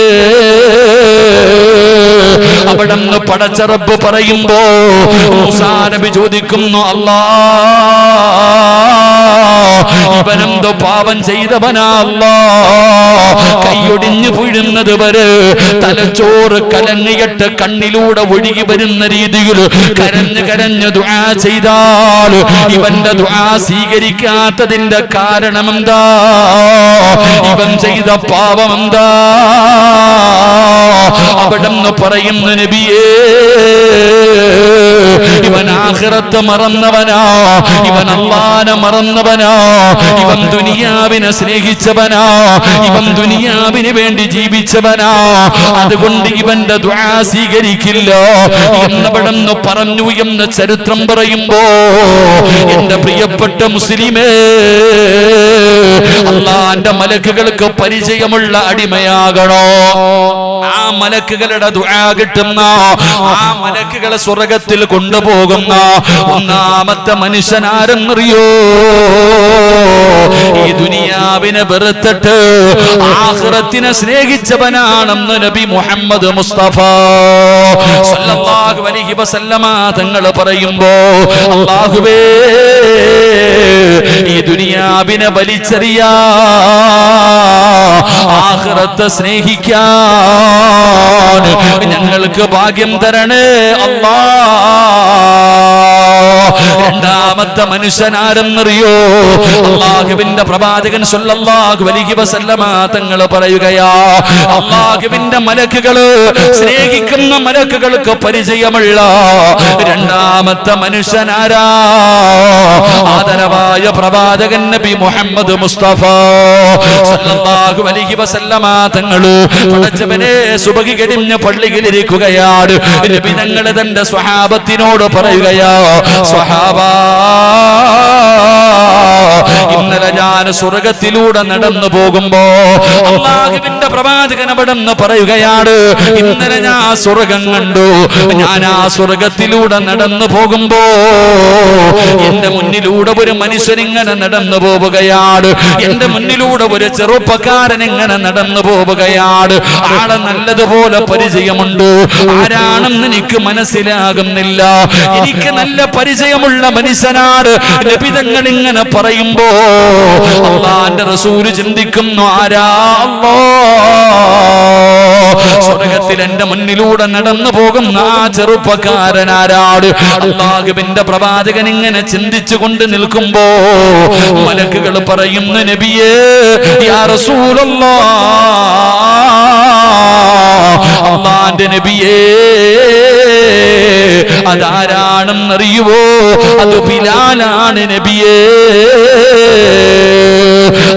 അവിടെന്ന് പടച്ച റബ്ബ് പറയുമ്പോ മൂസാ നബി ചോദിക്കുന്നു, അല്ലാഹ്, ഇവനെന്തോ പാപം ചെയ്തവനാ അല്ലാഹ്, കൈയൊടിഞ്ഞു വീഴുന്നത് വരെ തലച്ചോറ് കലങ്ങിയിട്ട് കണ്ണിലൂടെ ഒഴുകി വരുന്ന രീതിയിൽ കരഞ്ഞ് കരഞ്ഞ് ദുആ ചെയ്താൽ ഇവന്റെ ദുആ സ്വീകരിക്കാത്തതിന്റെ കാരണം എന്താ? ഇവൻ ചെയ്ത പാപം എന്താ? അവിടെന്ന് പറയുന്നു, നബിയേ, ഇവൻ ആഖിറത്ത് മറന്നവനാ, ഇവൻ അല്ലാഹനെ മറന്നവനാ, ഇവൻ ദുനിയാവിനെ സ്നേഹിച്ചവനാ, ഇവൻ ദുനിയാവിന് വേണ്ടി ജീവിച്ചവനാ, അതുകൊണ്ട് ഇവന്റെ ദുആ സ്വീകരിക്കില്ല എന്നവിടെന്ന് പറഞ്ഞു എന്ന് ചരിത്രം പറയുമ്പോ എന്റെ പ്രിയപ്പെട്ട മുസ്ലിമേ, അല്ലാഹുവിന്റെ മലക്കുകൾക്ക് പരിചയമുള്ള അടിമയാകണോ? ആ മലക്കുകളുടെ ദുആ കിട്ടുന്ന, ആ മലക്കുകളെ സ്വർഗ്ഗത്തിൽ കൊണ്ടുപോകുന്ന ഒന്നാമത്തെ മനുഷ്യനാരെന്നറിയോ? ഈ ദുനിയാവിനെ വെറുത്തിട്ട് ആഖിറത്തിനെ സ്നേഹിച്ചവനാണെന്ന് നബി മുഹമ്മദ് മുസ്തഫ സല്ലല്ലാഹു അലൈഹി വസല്ലമ തങ്ങൾ പറയുമ്പോ അല്ലാഹുവേ ഈ ദുനിയാവിനെ വലിച്ചെറിയാ ആഖിറത്തെ സ്നേഹിക്കാൻ ഞങ്ങൾക്ക് ഭാഗ്യം തരണേ അല്ലാഹ്. രണ്ടാമത്തെ മനുഷ്യനാരെന്നറിയോ? അല്ലാഹുവിന്റെ പ്രവാചകൻ സല്ലല്ലാഹു അലൈഹി വസല്ലമ തങ്ങൾ പറയുകയാ, അല്ലാഹുവിന്റെ മലക്കുകള് സ്നേഹിക്കുന്ന മലക്കുകൾക്ക് പരിചയമുള്ള രണ്ടാമത്തെ മനുഷ്യനാരാ? ആദരവായ പ്രവാചകൻ നബി മുഹമ്മദ് മുസ്തഫ സല്ലല്ലാഹു അലൈഹി വസല്ലമ തങ്ങള് പടച്ചവനെ സുബഹി കഴിഞ്ഞ പള്ളിയിലിരിക്കുകയാണ്. നബി തങ്ങൾ തന്റെ സ്വഹാബത്തിനോട് പറയുകയാ, സ്വഹാബാ ഇന്നലെ ഞാൻ സ്വർഗത്തിലൂടെ നടന്നു പോകുമ്പോ അല്ലാഹുവിന്റെ പ്രവാചകൻ അവിടെ നിന്ന് പറയുകയാണ്, ഇന്നലെ ഞാൻ സ്വർഗം കണ്ടു. ഞാൻ ആ സ്വർഗത്തിലൂടെ നടന്നു പോകുമ്പോ എന്റെ മുന്നിലൂടെ ഒരു മനുഷ്യൻ ഇങ്ങനെ നടന്നു പോവുകയാണ്. എന്റെ മുന്നിലൂടെ ഒരു ചെറുപ്പക്കാരൻ ഇങ്ങനെ നടന്നു പോവുകയാണ്. ആളെ നല്ലതുപോലെ പരിചയമുണ്ട്. ആരാണെന്ന് എനിക്ക് മനസ്സിലാകുന്നില്ല. എനിക്ക് നല്ല പരിചയമുള്ള മനുഷ്യനാണ്. നബി തങ്ങൾ ഇങ്ങനെ പറയുമ്പോ അല്ലാഹുവിന്റെ റസൂല് ചിന്തിക്കുന്നു, ആരാ അല്ലാഹ്? സ്വർഗത്തിൽ എന്റെ മുന്നിലൂടെ നടന്നു പോകുന്ന ആ ചെറുപ്പക്കാരനാരാണ്? അല്ലാഹുവിന്റെ പ്രവാചകൻ ഇങ്ങനെ ചിന്തിച്ചുകൊണ്ട് നിൽക്കുമ്പോ മലക്കുകൾ പറയുന്നു, നബിയേ യാ റസൂലല്ലാഹ്, അല്ലാഹുവിന്റെ നബിയേ അതാരാണെന്നറിയുവോ? അത് ബിലാലാണ് നബിയേ.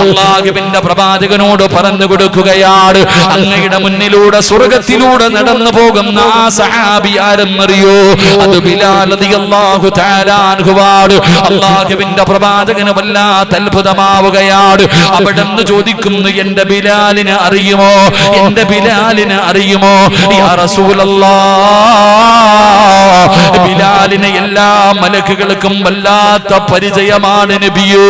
അല്ലാഹുവിന്റെ പ്രവാചകനോട് പറഞ്ഞു കൊടുക്കുകയാണ്, അങ്ങയുടെ മുന്നിലൂടെ സ്വർഗത്തിലൂടെ നടന്നു പോകുന്ന ആ സഹാബി ആരെന്നറിയോ? അത് ബിലാൽ റളിയല്ലാഹു തആല അൻഹുവാണ്. അല്ലാഹുവിന്റെ പ്രവാചകന് വല്ലാത്ത അത്ഭുതമാവുകയാണ്. അവിടെന്ന് ചോദിക്കുന്നു, എന്റെ ബിലാലിനെ അറിയുമോ? എന്റെ ബിലാലിനെ അറിയുമോ? യാ റസൂലല്ലാഹ്, ബിലാലിനെ എല്ലാ മലക്കുകൾക്കും വല്ലാത്ത പരിചയമാണ് നബിയേ.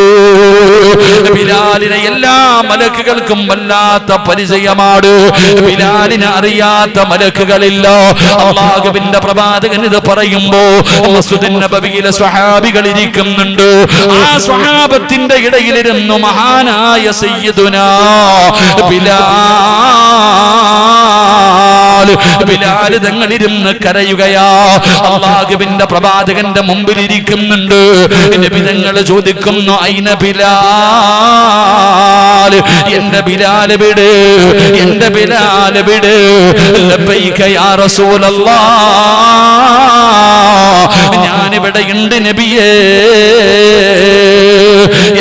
ബിലാലിനെ എല്ലാ മലക്കുകൾക്കും വല്ലാത്ത പരിചയമാണ്. ബിലാലിനെ അറിയാത്ത മലക്കുകളില്ല. അല്ലാഹുവിന്റെ പ്രവാചകൻ ഇത് പറയുമ്പോ മസ്ജിദുൻ നബവിയിലെ സ്വഹാബികൾ ഇരിക്കുന്നുണ്ട്. ആ സ്വഹാബത്തിന്റെ ഇടയിലിരുന്നു മഹാനായ സയ്യിദുനാ ബിലാൽ തങ്ങളിരുന്ന് കരയുകയാ. അല്ലാഹുവിന്റെ പ്രവാചകന്റെ മുമ്പിൽ ഇരിക്കുന്നുണ്ട്. നബി തങ്ങൾ ചോദിക്കുന്നു, ഐന ബിലാൽ, എന്റെ ബിലാൽ വിട്, എന്റെ ബിലാൽ വിട്. ലബ്ബൈക യാ റസൂലല്ലാഹ്, ഞാനിവിടെ ഉണ്ട് നബിയേ.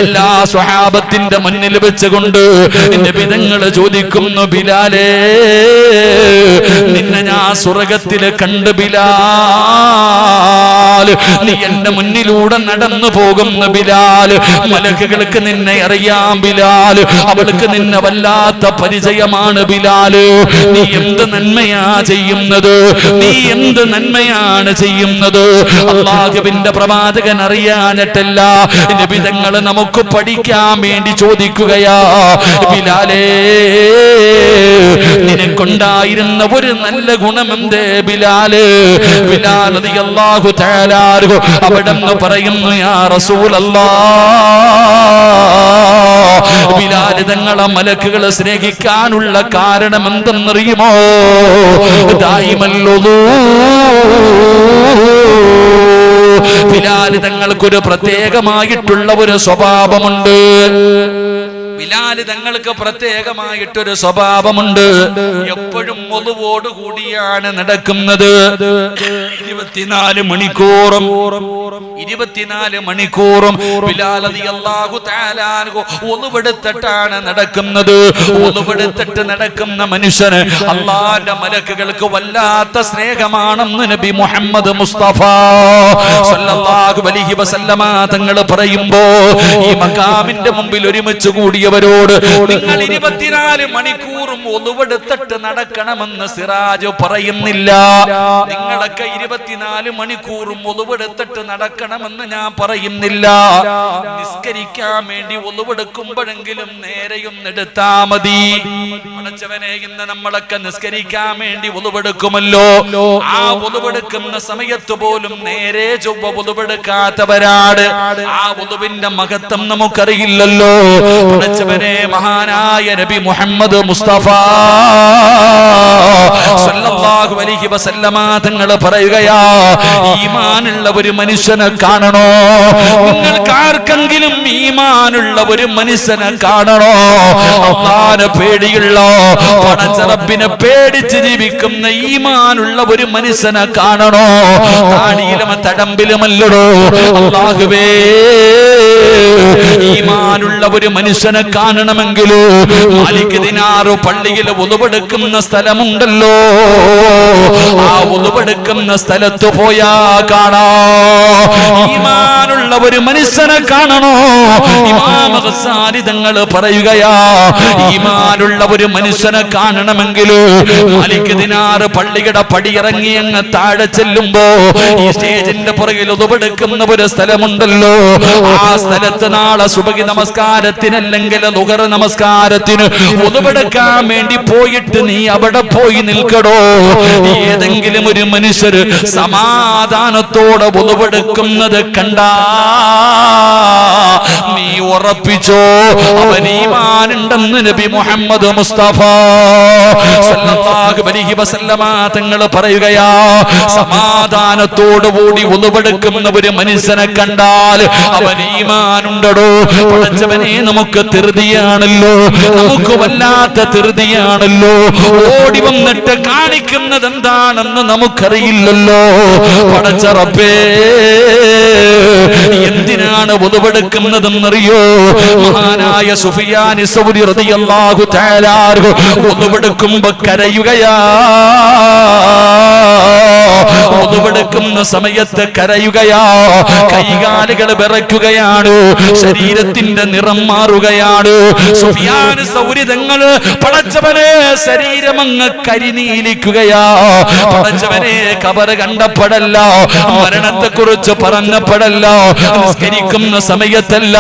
എല്ലാ സ്വഹാബത്തിന്റെ മുന്നിൽ വെച്ചുകൊണ്ട് നബി തങ്ങൾ ചോദിക്കുന്നു, ബിലാലേ നിന്നെ ഞാൻ സ്വർഗത്തിൽ കണ്ട് ബിലാൽ, നീ എന്റെ മുന്നിലൂടെ നടന്നു പോകുന്ന ബിലാൽ. മലക്കുകൾക്ക് നിന്നെ അറിയാം ബിലാൽ, അവൾക്ക് നിന്നെ വല്ലാത്ത പരിചയമാണ് ബിലാൽ. നീ എന്ത് നന്മയാ ചെയ്യുന്നത്? നീ എന്ത് നന്മയാണ് ചെയ്യുന്നത്? അല്ലാഹുവിന്റെ പ്രവാചകൻ അറിയാനിട്ടല്ല, നബി തങ്ങൾ നമുക്ക് പഠിക്കാൻ വേണ്ടി ചോദിക്കുകയാ, ബിലാലേ നിനക്കുണ്ടായിരുന്ന ഒരു നല്ല ഗുണമെന്തേ ബിലാല്? ബിലാൽ റളിയല്ലാഹു തആല അൻഹു അവിടെന്ന് പറയുന്നു, യാ റസൂലല്ലാഹ്, ബിലാൽ തങ്ങളെ മലക്കുകൾ സ്നേഹിക്കാനുള്ള കാരണം എന്തെന്നറിയുമോ? ദായിമൽ വുദൂ. ബിലാൽ തങ്ങൾക്കൊരു പ്രത്യേകമായിട്ടുള്ള ഒരു സ്വഭാവമുണ്ട്. ബിലാല് തങ്ങൾക്ക് പ്രത്യേകമായിട്ടൊരു സ്വഭാവമുണ്ട്. എപ്പോഴും ഒളുവോട് കൂടിയാണ് നടക്കുന്നത്. 24 മണിക്കൂറും ബിലാൽ റളിയല്ലാഹു തആല അൻഹു ഒളുവെടുത്തിട്ടാണ് നടക്കുന്നത്. ഒളുവെടുത്തിട്ട് നടക്കുന്ന മനുഷ്യന് അല്ലാഹുവിന്റെ മലക്കുകൾക്ക് വല്ലാത്ത സ്നേഹമാണെന്ന് നബി മുഹമ്മദ് മുസ്തഫ സല്ലല്ലാഹു അലൈഹി വസല്ലമ തങ്ങൾ പറയുമ്പോ ഈ മഖാമിന്റെ മുമ്പിൽ ഒരുമിച്ച് കൂടിയ വരോട് നിങ്ങൾ 24 മണിക്കൂറും ഒളുവെടുത്തിട്ട് നടക്കണമെന്ന് സിറാജ് പറയുന്നില്ല. നിങ്ങളൊക്കെ 24 മണിക്കൂറും ഒളുവെടുത്തിട്ട് നടക്കണമെന്ന് ഞാൻ പറയുന്നില്ല. നിസ്കരിക്കാൻ വേണ്ടി ഒളുവെടുക്കുമ്പോഴെങ്കിലും നേരെയൊന്നെടുത്താ മതി. പടച്ചവനെ, ഇന്ന് നമ്മളൊക്കെ നിസ്കരിക്കാൻ വേണ്ടി ഒളുവെടുക്കുമല്ലോ, ആ ഒളുവെടുക്കുന്ന സമയത്ത് പോലും നേരെ ചൊവ്വ ഒളുവെടുക്കാത്തവരാണ്. ആ ഒളുവിന്റെ മഹത്വം നമുക്കറിയില്ലല്ലോ. പടച്ചവനെ, മഹാനായ നബി മുഹമ്മദ് മുസ്തഫ സല്ലല്ലാഹു അലൈഹി വസല്ലമ തങ്ങൾ പറയുകയാ, ഈമാനുള്ള ഒരു മനുഷ്യനെ കാണണോ? നിങ്ങൾക്ക് ആർക്കെങ്കിലും ഈമാനുള്ള ഒരു മനുഷ്യനെ കാണണോ? അല്ലാഹുവിനെ പേടിയുള്ള, പടച്ച റബ്ബിനെ പേടിച്ച് ജീവിക്കുന്ന ഈമാനുള്ള ഒരു മനുഷ്യനെ കാണണോ? താടിയിലും തടമ്പിലുമല്ലടോ. അല്ലാഹുവേ, ഈമാനുള്ള ഒരു മനുഷ്യനെ കാണണമെങ്കിൽ മാലിക് ദിനാർ പള്ളിയിൽ ഒളുവെടുക്കുന്ന സ്ഥലമുണ്ടല്ലോ, ആ ഒളുവെടുക്കുന്ന സ്ഥലത്ത് പോയാ കാണാ. ഈമാനുള്ള ഒരു മനുഷ്യനെ കാണണോ? ഇമാം ഗസാലി തങ്ങൾ പറയുകയാ, ഈമാനുള്ള ഒരു മനുഷ്യനെ കാണണമെങ്കിൽ മാലിക് ദിനാർ പള്ളിയുടെ പടിയിറങ്ങി അങ്ങ് താഴെ ചെല്ലുമ്പോ ഈ സ്റ്റേജിന്റെ പുറകിൽ ഒളുവെടുക്കുന്ന ഒരു സ്ഥലമുണ്ടല്ലോ, ആ സ്ഥലത്ത് നാളെ സുബഹി നമസ്കാരത്തിനല്ലെങ്കിൽ ളുഹർ നമസ്കാരത്തിന് ഒളുവെടുക്കാൻ വേണ്ടി പോയിട്ട് നീ അവിടെ പോയി നിൽക്കടോ. ഏതെങ്കിലും ഒരു മനുഷ്യർ സമാധാനത്തോടെ ഒളുവെടുക്കുന്നത് കണ്ടാ നീ ഉറപ്പിച്ചോ, അവൻ ഈമാനുണ്ടെന്ന് നബി മുഹമ്മദ് മുസ്തഫ സല്ലല്ലാഹു അലൈഹി വസല്ലമ തങ്ങൾ പറയുകയാ. സമാധാനത്തോടുകൂടി ഒളുവെടുക്കുന്ന ഒരു മനുഷ്യനെ കണ്ടാൽ അവൻ ഈമാനുണ്ടോ. പടച്ചവനെ, നമുക്ക് ധൃതിയാണല്ലോ, നമുക്ക് വല്ലാത്ത ധൃതിയാണല്ലോ. ഓടി വന്നിട്ട് കാണിക്കുന്നത് എന്താണെന്ന് നമുക്കറിയില്ലല്ലോ. പടച്ച റബ്ബേ, എന്തിനാണ് ഒളുവെടുക്കുന്നതെന്നറിയോ? മഹാനായ സുഫിയാൻ സൗരി റളിയല്ലാഹു തആല ഒളുവെടുക്കുമ്പോ കരയുകയാ. ഒളുവെടുക്കുന്ന സമയത്ത് കരയുകയാ, കൈകാലുകൾ വിറയ്ക്കുകയാണ്, ശരീരത്തിന്റെ നിറം മാറുകയാണ്. സുഫിയാൻ സൗരി തങ്ങൾ പടച്ചവനെ ശരീരമങ്ങ് കരിനീലിക്കുകയാ. പടച്ചവനെ, ഖബർ കണ്ടപ്പെടല്ല, മരണത്തെ കുറിച്ച് പറഞ്ഞപ്പെടല്ല, നിസ്കരിക്കുന്ന സമയത്തല്ല,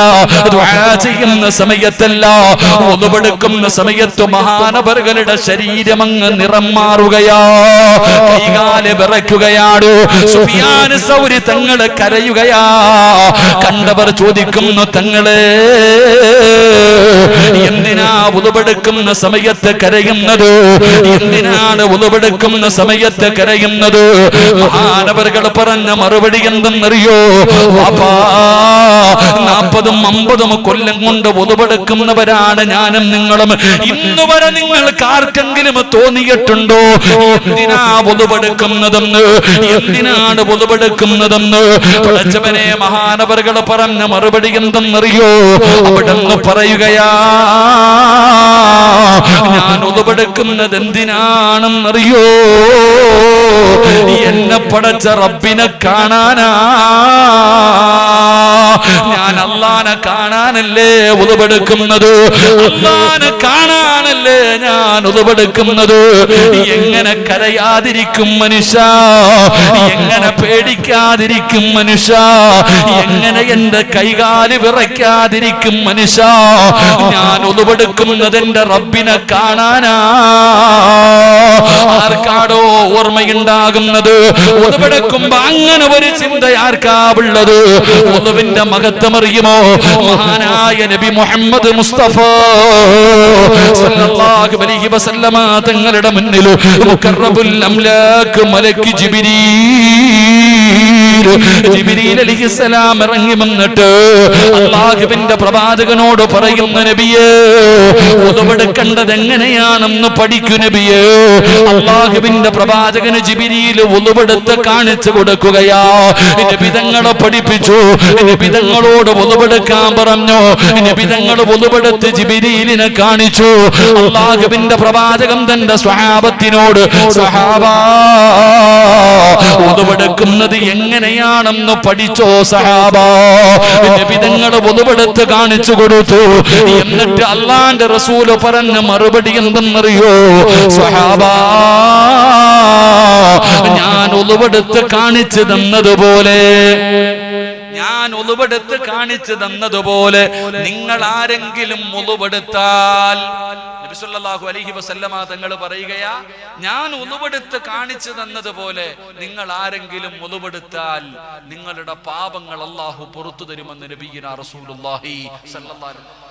ദുആ ചെയ്യുന്ന സമയത്തല്ല, ഒളുവെടുക്കുന്ന സമയത്ത് മഹാനവറുകളുടെ ശരീരമങ്ങ് നിറം മാറുകയാ, കൈകാല് വിറയ്ക്കുകയാണ്. സുഫിയാൻ സൗരി തങ്ങൾ കരയുകയാ. കണ്ടവർ ചോദിക്കുന്നു, തങ്ങളെ എന്തിനാ ഒളുവെടുക്കുന്ന സമയത്ത് കരയുന്നത്? എന്തിനാണ് ഒളുവെടുക്കുന്ന സമയത്ത് കരയുന്നത്? മഹാനവറുകൾ പറഞ്ഞ മറുപടി എന്തെന്നറിയോ? 40-50 കൊല്ലം കൊണ്ട് ഒളുവെടുക്കുന്നവരാണ് ഞാനും നിങ്ങളും. ഇന്ന് വരെ നിങ്ങൾക്ക് ആർക്കെങ്കിലും തോന്നിയിട്ടുണ്ടോ എന്തിനാ ഒളുവെടുക്കുന്നതെന്ന്? എന്തിനാണ് ഒളുവെടുക്കുന്നതെന്ന്? പടച്ചവനെ, മഹാനവറുകൾ പറഞ്ഞ മറുപടി എന്തെന്നറിയോ? അവിടെന്ന് പറയുകയാ, ഞാൻ ഒളുവെടുക്കുന്നത് എന്തിനാണെന്നറിയോ? എന്നെ പടച്ച റബ്ബിനെ കാണാനാ. ഞാൻ അല്ലാഹനെ കാണാനല്ലേ ഒളുവെടുക്കുന്നത്, അല്ലാഹനെ കാണാനല്ലേ ഞാൻ ഒളുവെടുക്കുന്നത്. എങ്ങനെ കരയാതിരിക്കും മനുഷ്യ? എങ്ങനെ പേടിക്കാതിരിക്കും മനുഷ്യ? എങ്ങനെ എന്റെ കൈകാല് വിറയ്ക്കാതിരിക്കും മനുഷ്യ? ഞാൻ ഒളുവെടുക്കുന്നത് എന്റെ റബ്ബിനെ കാണാനാ. ആർക്കാടോ ഓർമ്മയുണ്ടാകുന്നത്? ഒളുവെടുക്കുമ്പോ അങ്ങനെ ഒരു ചിന്ത ആർക്കാവുള്ളത്? ഒളുവിന്റെ മഹത്വം അറിയുമോ? മഹാനായ നബി മുഹമ്മദ് മുസ്തഫ സല്ലല്ലാഹു അലൈഹി വസല്ലമ തങ്ങളുടെ മുന്നിൽ മുഖറബുൽ അംലാക്ക് മലക്ക് ജിബ്രീൽ അലൈഹിസ്സലാം ഇറങ്ങി വന്നിട്ട് അല്ലാഹുവിന്റെ പ്രവാചകനോട് പറയുന്ന, നബിയേ, ഒളുവെടുക്കേണ്ടത് എങ്ങനെയാണെന്ന് പഠിക്കൂ നബിയേ. അല്ലാഹുവിന്റെ പ്രവാചകന് ജിബ്രീൽ ഒളുവെടുത്ത് കാണിച്ചു കൊടുക്കുകയാ. നബി തങ്ങളെ പഠിപ്പിച്ചു, നബി തങ്ങളോട് ഒളുവെടുക്കാൻ പറഞ്ഞു. നബി തങ്ങൾ ഒളുവെടുത്ത് ജിബ്രീലിനെ കാണിച്ചു. അല്ലാഹുവിന്റെ പ്രവാചകൻ തന്റെ സ്വഹാബത്തിനോട്, സ്വഹാബാ, ഒളുവെടുക്കുന്നത് എങ്ങനെയാണെന്ന് പഠിച്ചോ സഹാബാ. നബി തങ്ങൾ ഒളുവെടുത്ത് കാണിച്ചു കൊടുത്തു. എന്നിട്ട് അല്ലാഹുവിന്റെ റസൂല് പറഞ്ഞ മറുപടി എന്തെന്നറിയോ? സ്വഹാബാ, ഞാൻ ഒളുവെടുത്ത് കാണിച്ചു തന്നതുപോലെ ഞാൻ ഉളുവെടുത്ത് കാണിച്ചു തന്നതുപോലെ നിങ്ങൾ ആരെങ്കിലും ഉളുവെടുത്താൽ, നബി സല്ലല്ലാഹു അലൈഹി വസല്ലമ തങ്ങൾ പറയുകയാ, ഞാൻ ഉളുവെടുത്ത് കാണിച്ചു തന്നതുപോലെ നിങ്ങൾ ആരെങ്കിലും ഉളുവെടുത്താൽ നിങ്ങളുടെ പാപങ്ങൾ അല്ലാഹു പുറത്തു തരുമെന്ന് നബിയിന റസൂലുള്ളാഹി സ്വല്ലല്ലാഹു അലൈഹി വസല്ലം